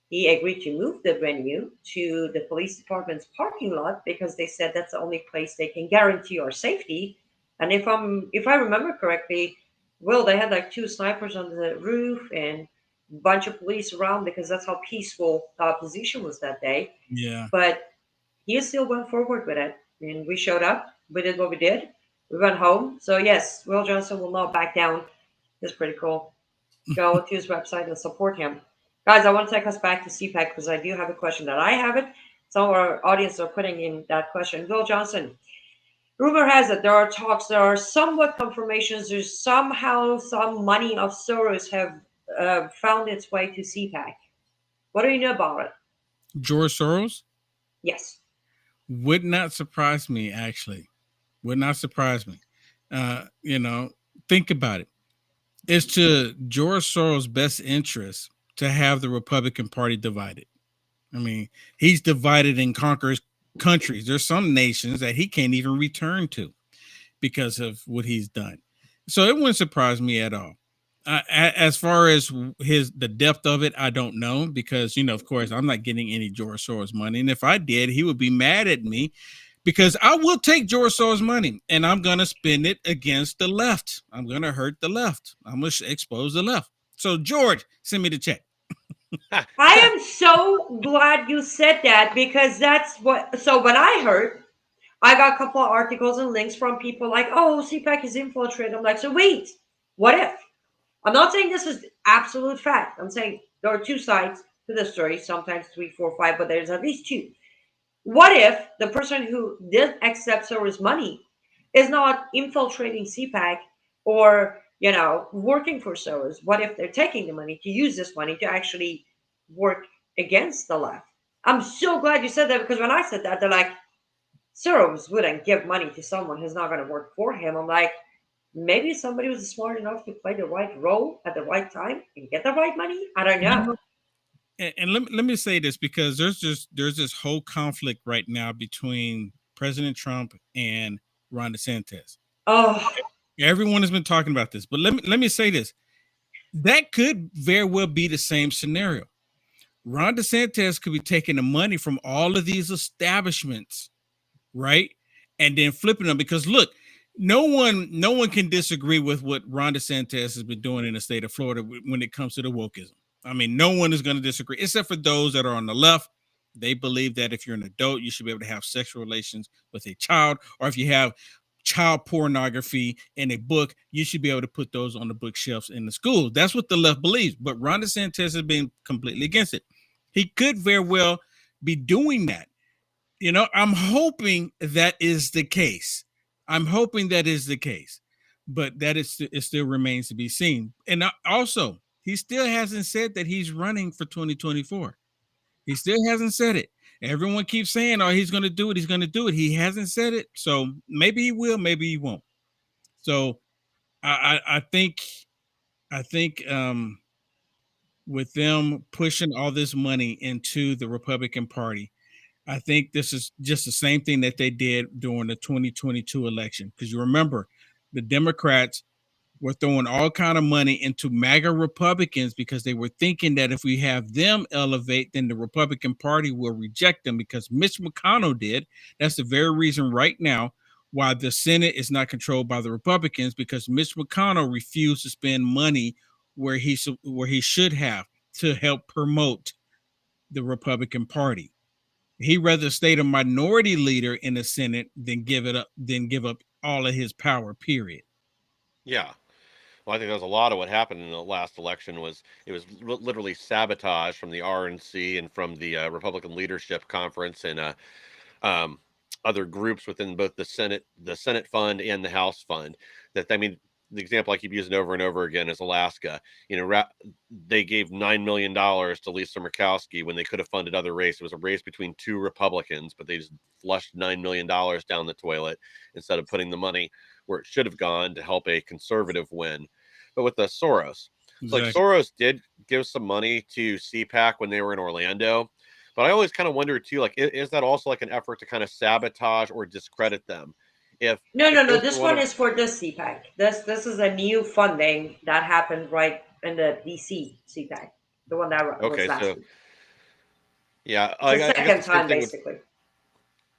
He agreed to move the venue to the police department's parking lot because they said that's the only place they can guarantee our safety. And if I remember correctly, Will, they had like 2 snipers on the roof and a bunch of police around because that's how peaceful the opposition was that day. Yeah. But he still went forward with it. And we showed up. We did what we did. We went home. So yes, Will Johnson will not back down. It's pretty cool. Go to his website and support him. Guys, I want to take us back to CPAC because I do have a question that I have it. Some of our audience are putting in that question. Will Johnson, rumor has it there are talks, there are somewhat confirmations, there's somehow some money of Soros have found its way to CPAC. What do you know about it? George Soros? Yes. Would not surprise me, actually. Would not surprise me. Think about it. It's to George Soros' best interest to have the Republican Party divided. I mean, he's divided and conquers countries. There's some nations that he can't even return to because of what he's done. So it wouldn't surprise me at all. As far as the depth of it, I don't know because, of course, I'm not getting any George Soros money. And if I did, he would be mad at me because I will take George Soros money and I'm going to spend it against the left. I'm going to hurt the left. I'm going to expose the left. So, George, send me the check. I am so glad you said that because that's what. So when I heard, I got a couple of articles and links from people like, oh, CPAC is infiltrated. I'm like, so wait, what if? I'm not saying this is absolute fact. I'm saying there are two sides to the story, sometimes three, four, five, but there's at least two. What if the person who did accept Soros' money is not infiltrating CPAC or, working for Soros? What if they're taking the money to use this money to actually work against the left? I'm so glad you said that, because when I said that, they're like, Soros wouldn't give money to someone who's not going to work for him. I'm like, maybe somebody was smart enough to play the right role at the right time and get the right money. I don't know. And let me say this, because there's this whole conflict right now between President Trump and Ron DeSantis. Oh, Everyone has been talking about this, but let me say this. That could very well be the same scenario. Ron DeSantis could be taking the money from all of these establishments, right? And then flipping them, because look, no one can disagree with what Ron DeSantis has been doing in the state of Florida when it comes to the wokeism. I mean, no one is going to disagree, except for those that are on the left. They believe that if you're an adult, you should be able to have sexual relations with a child, or if you have child pornography in a book, you should be able to put those on the bookshelves in the schools. That's what the left believes. But Ron DeSantis has been completely against it. He could very well be doing that. I'm hoping that is the case. I'm hoping that is the case, but that is it still remains to be seen. And also, he still hasn't said that he's running for 2024. He still hasn't said it. Everyone keeps saying, "Oh, he's going to do it. He's going to do it." He hasn't said it, so maybe he will, maybe he won't. So I think with them pushing all this money into the Republican Party, I think this is just the same thing that they did during the 2022 election. Because you remember, the Democrats were throwing all kind of money into MAGA Republicans because they were thinking that if we have them elevate, then the Republican Party will reject them, because Mitch McConnell did. That's the very reason right now why the Senate is not controlled by the Republicans, because Mitch McConnell refused to spend money where he should have to help promote the Republican Party. He rather stayed a minority leader in the Senate than give up all of his power, period. Yeah. Well, I think that was a lot of what happened in the last election. It was literally sabotage from the RNC and from the Republican Leadership Conference and um, other groups within both the Senate fund and the House fund. That, I mean, the example I keep using over and over again is Alaska. They gave $9 million to Lisa Murkowski when they could have funded other races. It was a race between two Republicans, but they just flushed $9 million down the toilet instead of putting the money where it should have gone to help a conservative win. But with the Soros, Exactly. like Soros did give some money to CPAC when they were in Orlando. But I always kind of wonder too, like, is that also like an effort to kind of sabotage or discredit them? no. If This one is for this CPAC. This is a new funding that happened right in the DC CPAC, the one that was okay, last so week. yeah, The I guess second the same time, thing would. basically.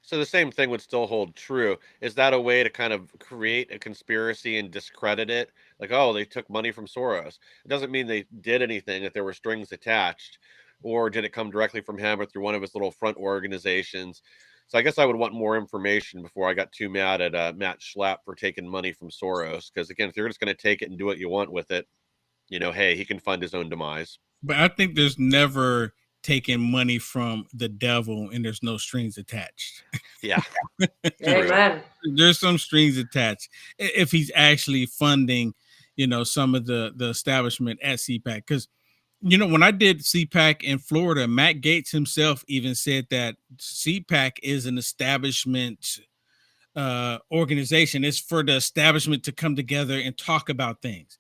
So the same thing would still hold true. Is that a way to kind of create a conspiracy and discredit it? Like, oh, they took money from Soros. It doesn't mean they did anything, that there were strings attached. Or did it come directly from him or through one of his little front organizations? So I guess I would want more information before I got too mad at Matt Schlapp for taking money from Soros. Because again, if you're just going to take it and do what you want with it, hey, he can fund his own demise. But I think there's never taken money from the devil and there's no strings attached. Yeah. Amen. There's some strings attached if he's actually funding, some of the establishment at CPAC. Because, when I did CPAC in Florida, Matt Gaetz himself even said that CPAC is an establishment organization. It's for the establishment to come together and talk about things.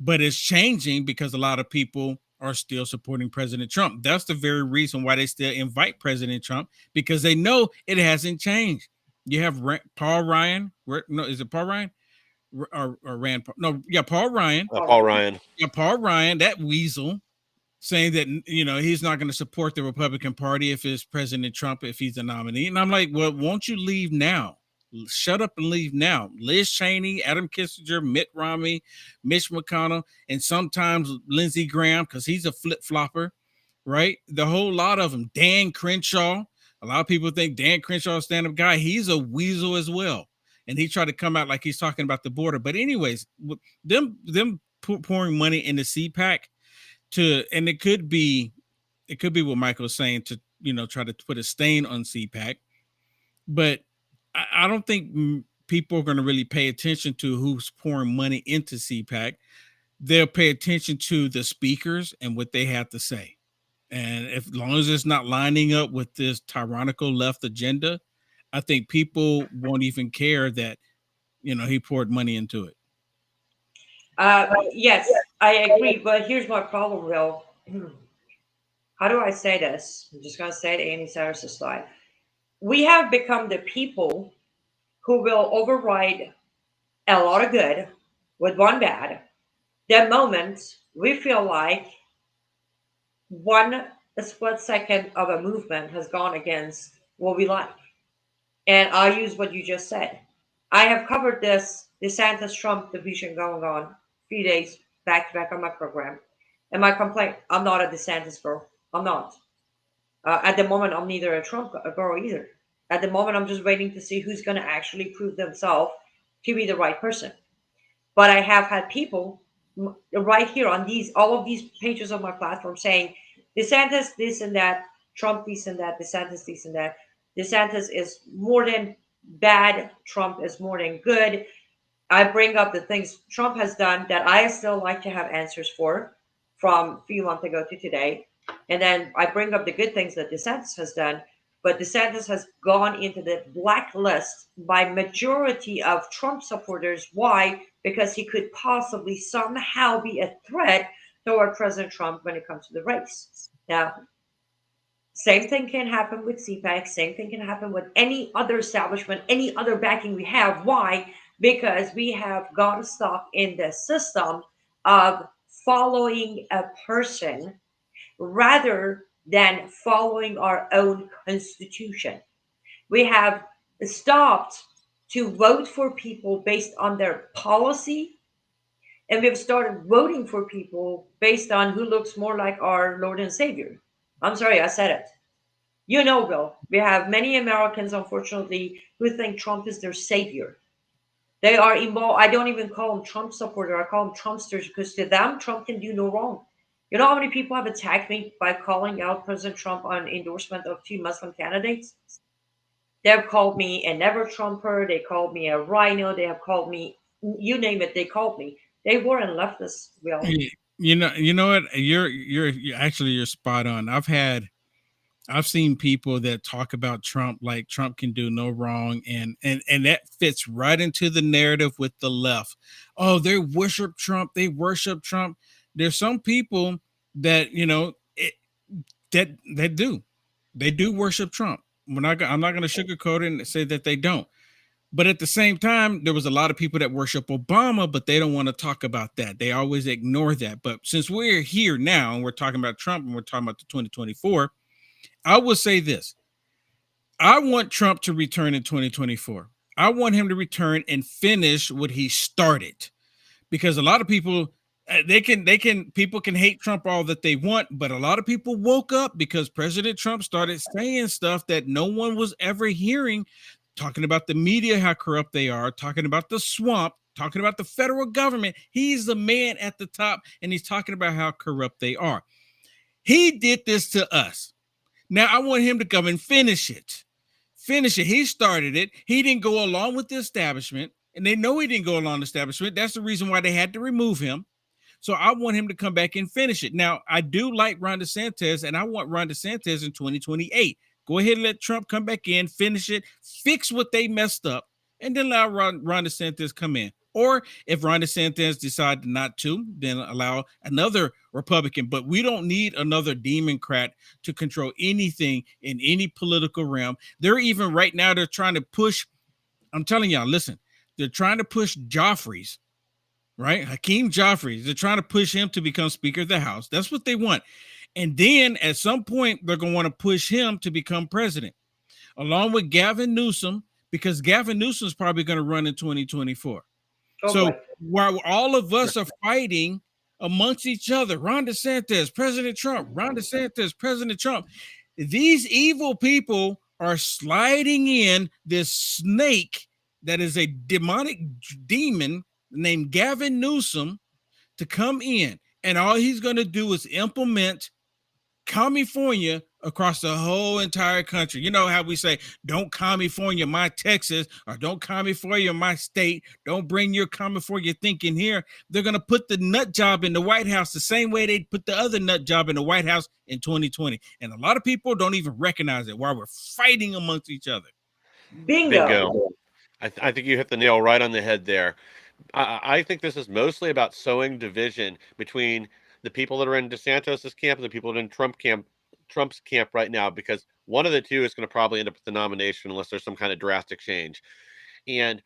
But it's changing because a lot of people are still supporting President Trump. That's the very reason why they still invite President Trump, because they know it hasn't changed. You have Paul Ryan. No, is it Paul Ryan? Or Rand? No, yeah, Paul Ryan. Paul Ryan. Yeah, Paul Ryan, that weasel, saying that, he's not going to support the Republican Party if it's President Trump, if he's a nominee. And I'm like, well, won't you leave now? Shut up and leave now. Liz Cheney, Adam Kissinger, Mitt Romney, Mitch McConnell, and sometimes Lindsey Graham, because he's a flip-flopper, right? The whole lot of them. Dan Crenshaw, A lot of people think Dan Crenshaw, stand-up guy, he's a weasel as well. And he tried to come out like he's talking about the border. But anyways, them pouring money into CPAC and it could be what Michael's saying to, try to put a stain on CPAC. But I don't think people are going to really pay attention to who's pouring money into CPAC. They'll pay attention to the speakers and what they have to say. And as long as it's not lining up with this tyrannical left agenda, I think people won't even care that, he poured money into it. Yes, I agree. But here's my problem, Will. How do I say this? I'm just going to say it, Amy Cyrus's slide. We have become the people who will override a lot of good with one bad. The moment we feel like one split second of a movement has gone against what we like. And I'll use what you just said. I have covered this DeSantis Trump division going on a few days back to back on my program. And my complaint, I'm not a DeSantis girl. I'm not. At the moment, I'm neither a Trump girl either. At the moment, I'm just waiting to see who's going to actually prove themselves to be the right person. But I have had people right here on all of these pages of my platform saying DeSantis this and that, Trump this and that, DeSantis this and that. DeSantis is more than bad, Trump is more than good. I bring up the things Trump has done that I still like to have answers for from a few months ago to today. And then I bring up the good things that DeSantis has done. But DeSantis has gone into the blacklist by majority of Trump supporters. Why? Because he could possibly somehow be a threat toward President Trump when it comes to the race. Now, same thing can happen with CPAC. Same thing can happen with any other establishment, any other backing we have. Why? Because we have got stuck in the system of following a person rather than following our own constitution. We have stopped to vote for people based on their policy, and we've started voting for people based on who looks more like our Lord and Savior. I'm sorry, I said it. Bill, we have many Americans, unfortunately, who think Trump is their savior. They are involved. I don't even call them Trump supporter. I call them Trumpsters because to them, Trump can do no wrong. You know how many people have attacked me by calling out President Trump on endorsement of 2 Muslim candidates? They've called me a never Trumper. They called me a rhino. They have called me, you name it, they called me. They weren't leftists, Will. You know what? You're spot on. I've seen people that talk about Trump like Trump can do no wrong, and that fits right into the narrative with the left. Oh, they worship Trump. They worship Trump. There's some people that that do worship Trump. I'm not going to sugarcoat it and say that they don't. But at the same time, there was a lot of people that worship Obama, but they don't want to talk about that. They always ignore that. But since we're here now and we're talking about Trump and we're talking about the 2024, I will say this. I want Trump to return in 2024. I want him to return and finish what he started, because a lot of people people can hate Trump all that they want, but a lot of people woke up because President Trump started saying stuff that no one was ever hearing, talking about the media, how corrupt they are, talking about the swamp, talking about the federal government. He's the man at the top, and he's talking about how corrupt they are. He did this to us. Now I want him to come and finish it. He started it. He didn't go along with the establishment, and they know he didn't go along with the establishment. That's the reason why they had to remove him. So I want him to come back and finish it. Now, I do like Ron DeSantis, and I want Ron DeSantis in 2028. Go ahead and let Trump come back in, finish it, fix what they messed up, and then allow Ron DeSantis come in. Or if Ron DeSantis decides not to, then allow another Republican. But we don't need another Democrat to control anything in any political realm. They're even right now, they're trying to push, I'm telling y'all, listen, they're trying to push Joffrey's, right? Hakeem Joffrey. They're trying to push him to become Speaker of the House. That's what they want. And then at some point, they're going to want to push him to become president, along with Gavin Newsom, because Gavin Newsom is probably going to run in 2024. Oh, so while all of us are fighting amongst each other, Ron DeSantis, President Trump, Ron DeSantis, President Trump, these evil people are sliding in this snake that is a demonic demon named Gavin Newsom to come in. And all he's going to do is implement California across the whole entire country. You know how we say, don't California my Texas, or don't California my state. Don't bring your California thinking here. They're going to put the nut job in the White House the same way they put the other nut job in the White House in 2020. And a lot of people don't even recognize it while we're fighting amongst each other. Bingo. I think you hit the nail right on the head there. I think this is mostly about sowing division between the people that are in DeSantis's camp and the people that are in Trump's camp right now, because one of the two is going to probably end up with the nomination unless there's some kind of drastic change. And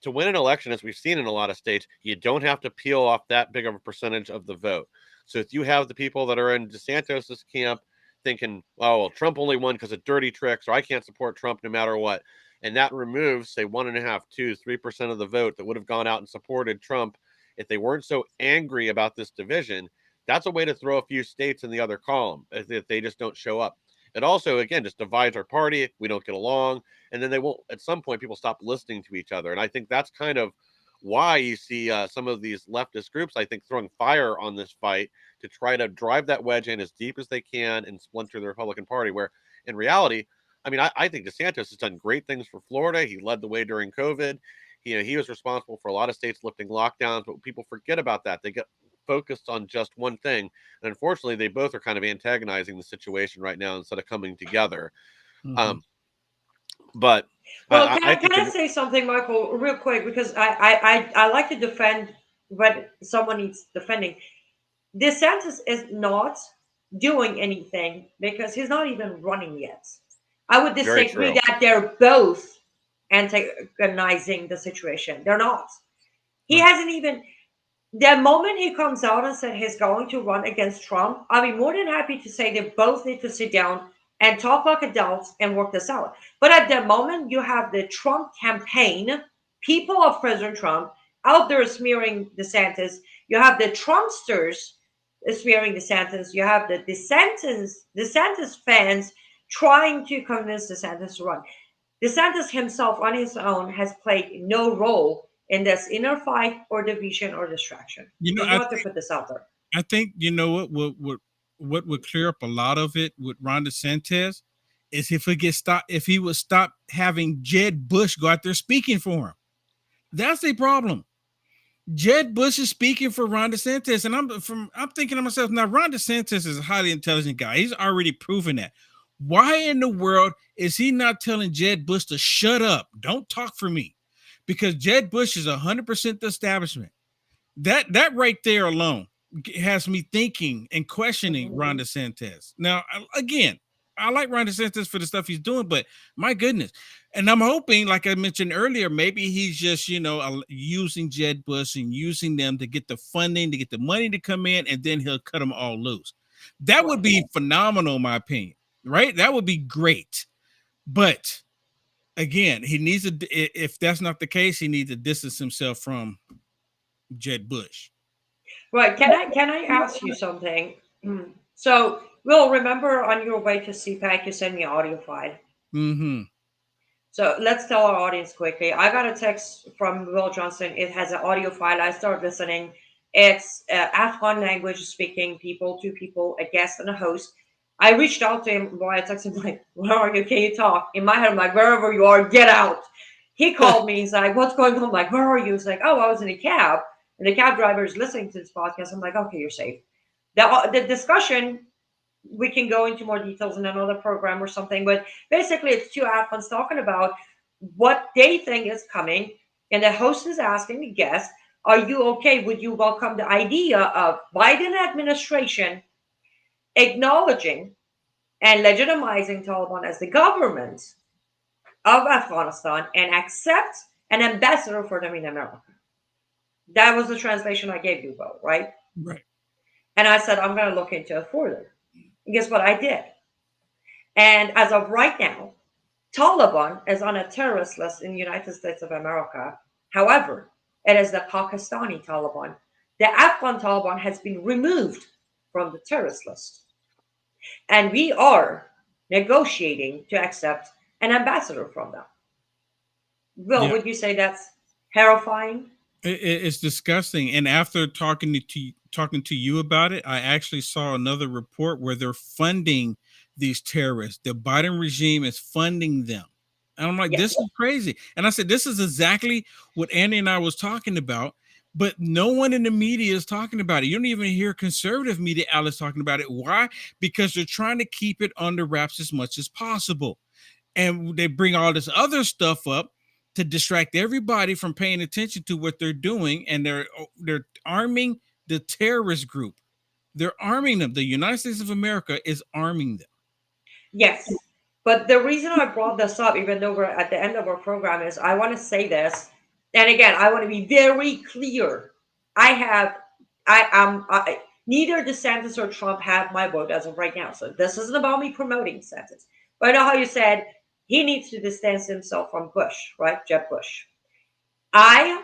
to win an election, as we've seen in a lot of states, you don't have to peel off that big of a percentage of the vote. So if you have the people that are in DeSantis's camp thinking, oh, well, Trump only won because of dirty tricks, or I can't support Trump no matter what, and that removes, say, 1.5%, 2%, 3% of the vote that would have gone out and supported Trump if they weren't so angry about this division, that's a way to throw a few states in the other column if they just don't show up. It also, again, just divides our party. We don't get along. And then they won't, at some point, people stop listening to each other. And I think that's kind of why you see some of these leftist groups, I think, throwing fire on this fight to try to drive that wedge in as deep as they can and splinter the Republican Party, where in reality, I mean, I think DeSantis has done great things for Florida. He led the way during COVID. He was responsible for a lot of states lifting lockdowns, but people forget about that. They get focused on just one thing. And unfortunately, they both are kind of antagonizing the situation right now instead of coming together. Mhm. But Well, I can think I say something, Michael, real quick? Because I like to defend when someone needs defending. DeSantis is not doing anything because he's not even running yet. I would very disagree true. that they're both antagonizing the situation. They're not. He Right. hasn't even, the moment he comes out and said he's going to run against Trump, I'll be more than happy to say they both need to sit down and talk like adults and work this out. But at the moment, you have the Trump campaign, people of President Trump out there smearing DeSantis. You have the Trumpsters smearing DeSantis. You have the DeSantis fans trying to convince DeSantis to run. DeSantis himself on his own has played no role in this inner fight or division or distraction. You know, Just wanted to put this out there. I think you know what would clear up a lot of it with Ron DeSantis is if he would stop having Jed Bush go out there speaking for him. That's the problem. Jed Bush is speaking for Ron DeSantis, and I'm thinking to myself, now Ron DeSantis is a highly intelligent guy. He's already proven that. Why in the world is he not telling Jed Bush to shut up? Don't talk for me. Because Jed Bush is 100% the establishment. That right there alone has me thinking and questioning Ron DeSantis. Now, again, I like Ron DeSantis for the stuff he's doing, but my goodness. And I'm hoping, like I mentioned earlier, maybe he's just, using Jed Bush and using them to get the funding, to get the money to come in, and then he'll cut them all loose. That would be phenomenal, in my opinion, right? That would be great. But again, he needs to, if that's not the case, he needs to distance himself from Jed Bush. Right. Can I ask you something? So, Will, remember on your way to CPAC, you sent me an audio file. Mm-hmm. So let's tell our audience quickly. I got a text from Will Johnson. It has an audio file. I started listening. It's Afghan language speaking people, two people, a guest and a host. I reached out to him via text. I'm like, where are you? Can you talk? In my head, I'm like, wherever you are, get out. He called me. He's like, what's going on? I'm like, where are you? He's like, oh, I was in a cab. And the cab driver is listening to this podcast. I'm like, okay, you're safe. The discussion, we can go into more details in another program or something, but basically it's two Afghans talking about what they think is coming, and the host is asking the guest, are you okay? Would you welcome the idea of Biden administration acknowledging and legitimizing Taliban as the government of Afghanistan and accept an ambassador for them in America? That was the translation I gave you, Bo, right? Right. And I said, I'm going to look into it further. And guess what I did? And as of right now, Taliban is on a terrorist list in the United States of America. However, it is the Pakistani Taliban. The Afghan Taliban has been removed from the terrorist list. And we are negotiating to accept an ambassador from them. Will, Yeah, would you say that's terrifying? it's disgusting. And after talking to you about it, I actually saw another report where they're funding these terrorists. The Biden regime is funding them. And I'm like, this Yes. is crazy. And I said, this is exactly what Andy and I was talking about, but no one in the media is talking about it. You don't even hear conservative media outlets talking about it. Why? Because they're trying to keep it under wraps as much as possible. And they bring all this other stuff up to distract everybody from paying attention to what they're doing, and they're arming the terrorist group. They're arming them. The United States of America is arming them. Yes. But the reason I brought this up, even though we're at the end of our program, is I want to say this. And again, I want to be very clear. I have, I am, neither DeSantis or Trump have my vote as of right now. So this isn't about me promoting DeSantis. But I know how you said he needs to distance himself from Bush, right? Jeb Bush. I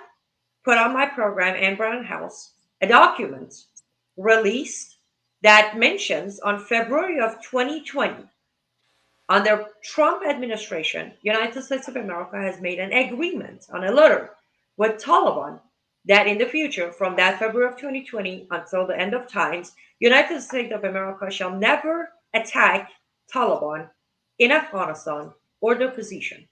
put on my program and Brown House a document released that mentions on February of 2020, under Trump administration, United States of America has made an agreement on a letter with Taliban that in the future, from that February of 2020 until the end of times, United States of America shall never attack Taliban in Afghanistan or the opposition.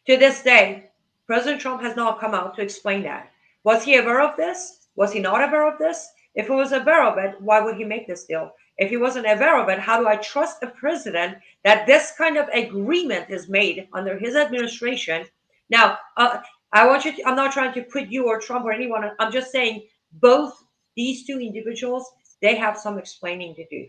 To this day, President Trump has not come out to explain that. Was he aware of this? Was he not aware of this? If he was aware of it, why would he make this deal? If he wasn't aware of it, how do I trust a president that this kind of agreement is made under his administration? Now, I want you to, I'm not trying to put you or Trump or anyone, I'm just saying both these two individuals, they have some explaining to do.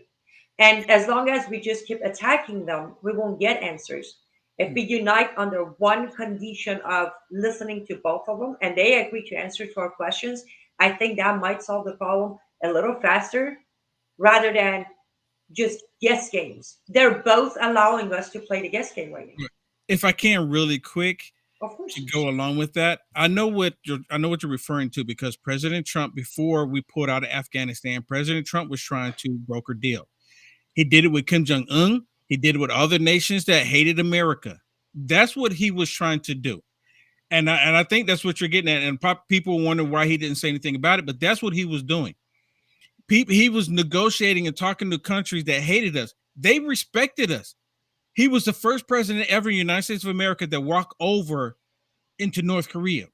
And as long as we just keep attacking them, we won't get answers. If we unite under one condition of listening to both of them and they agree to answer to our questions, I think that might solve the problem a little faster rather than just guess games. They're both allowing us to play the guess game right now. If I can really quick Of course. to go along with that, I know what you're referring to, because President Trump, before we pulled out of Afghanistan, President Trump was trying to broker deal. He did it with Kim Jong-un. He did it with other nations that hated America. That's what he was trying to do. And I think that's what you're getting at. And people wonder why he didn't say anything about it, but that's what he was doing. He was negotiating and talking to countries that hated us. They respected us. He was the first president ever in the United States of America that walked over into North Korea.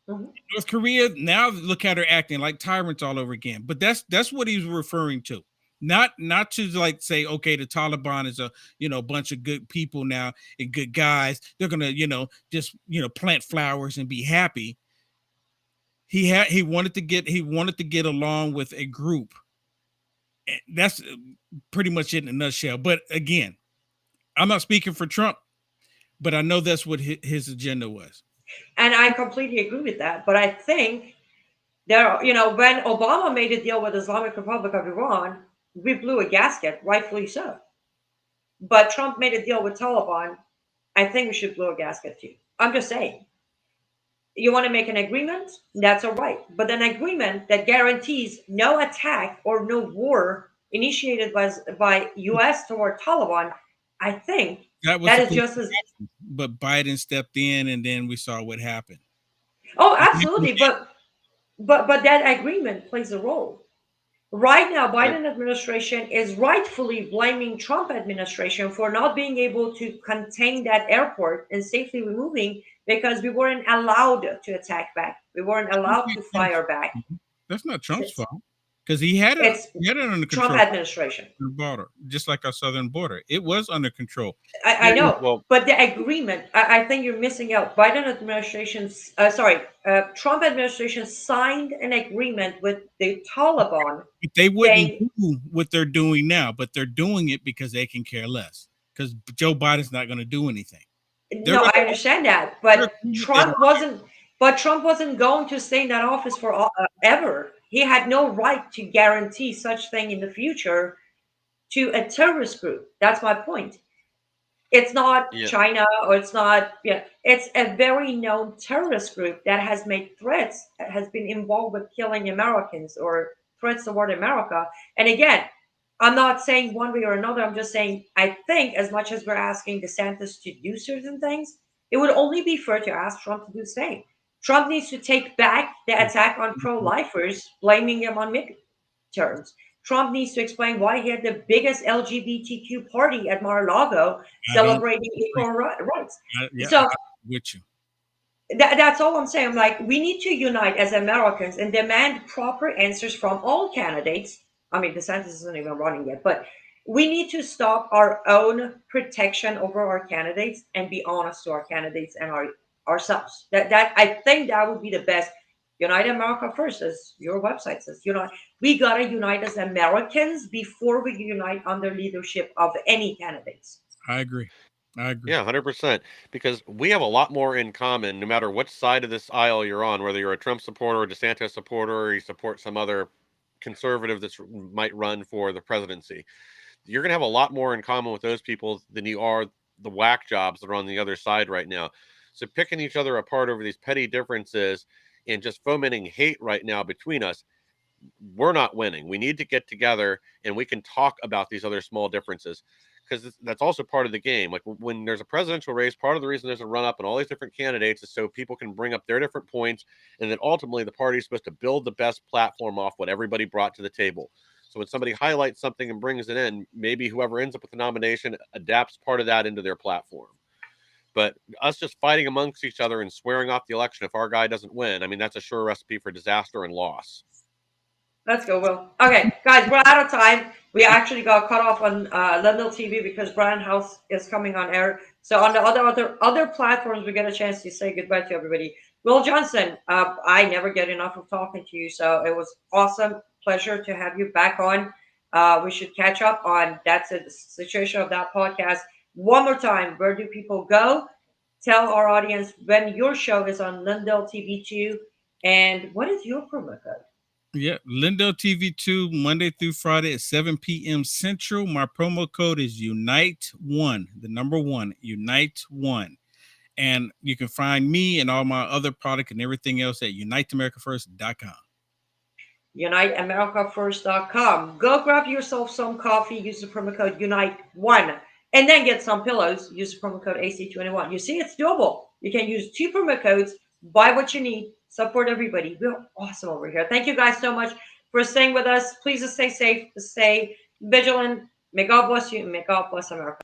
Mhm. North Korea, now look at her acting like tyrants all over again. But that's what he was referring to. Not to like say, okay, the Taliban is a bunch of good people now and good guys. They're gonna just plant flowers and be happy. He wanted to get along with a group. That's pretty much it in a nutshell. But again, I'm not speaking for Trump, but I know that's what his agenda was. And I completely agree with that. But I think when Obama made a deal with Islamic Republic of Iran, we blew a gasket, rightfully so. But Trump made a deal with Taliban. I think we should blow a gasket too. I'm just saying. You want to make an agreement? That's all right. But an agreement that guarantees no attack or no war initiated by U.S. toward Taliban, I think that is just as. But Biden stepped in, and then we saw what happened. Oh, absolutely. But that agreement plays a role. Right now, Biden administration is rightfully blaming Trump administration for not being able to contain that airport and safely removing because we weren't allowed to attack back. We weren't allowed to fire back. That's not Trump's fault, because he had it under control. Trump administration. The border, just like our southern border, it was under control. I know, but the agreement, I think you're missing out. Trump administration signed an agreement with the Taliban. But they wouldn't do what they're doing now, but they're doing it because they can care less. Because Joe Biden's not going to do anything. No, I understand that, but Trump wasn't. But Trump wasn't going to stay in that office for ever. He had no right to guarantee such thing in the future to a terrorist group. That's my point. It's not China, or it's not. It's a very known terrorist group that has made threats, has been involved with killing Americans or threats toward America. And again, I'm not saying one way or another. I'm just saying I think as much as we're asking DeSantis to do certain things, it would only be fair to ask Trump to do the same. Trump needs to take back the attack on pro-lifers, blaming them on midterms. Trump needs to explain why he had the biggest LGBTQ party at Mar-a-Lago I don't celebrating equal rights. yeah, So with you. that's all I'm saying. Like, we need to unite as Americans and demand proper answers from all candidates. I mean, DeSantis isn't even running yet, but we need to stop our own protection over our candidates and be honest to our candidates and ourselves. That I think that would be the best. Unite America first, as your website says. We gotta unite as Americans before we unite under leadership of any candidates. I agree. I agree. Yeah, 100%. Because we have a lot more in common, no matter which side of this aisle you're on, whether you're a Trump supporter, a DeSantis supporter, or you support some other conservative that might run for the presidency. You're going to have a lot more in common with those people than you are the whack jobs that are on the other side right now. So picking each other apart over these petty differences and just fomenting hate right now between us, we're not winning. We need to get together and we can talk about these other small differences, because that's also part of the game. Like when there's a presidential race, part of the reason there's a run up and all these different candidates is so people can bring up their different points, and then ultimately the party is supposed to build the best platform off what everybody brought to the table. So when somebody highlights something and brings it in, maybe whoever ends up with the nomination adapts part of that into their platform. But us just fighting amongst each other and swearing off the election if our guy doesn't win, I mean, that's a sure recipe for disaster and loss. Let's go, Will. Okay, guys, we're out of time. We actually got cut off on Lendl TV because Brian House is coming on air. So on the other platforms, we get a chance to say goodbye to everybody. Will Johnson, I never get enough of talking to you, so it was awesome, pleasure to have you back on. We should catch up on that's the situation of that podcast. One more time, where do people go? Tell our audience when your show is on Lendl TV 2, and what is your promo code? Yeah, Lindo TV2, Monday through Friday at 7 p.m. Central. My promo code is Unite1, the number one, Unite1. And you can find me and all my other product and everything else at uniteamericafirst.com. UniteAmericaFirst.com. Go grab yourself some coffee, use the promo code Unite1, and then get some pillows, use the promo code AC21. You see, it's doable. You can use 2 promo codes, buy what you need, support everybody. We're awesome over here. Thank you guys so much for staying with us. Please stay safe, stay vigilant. May God bless you, and may God bless America.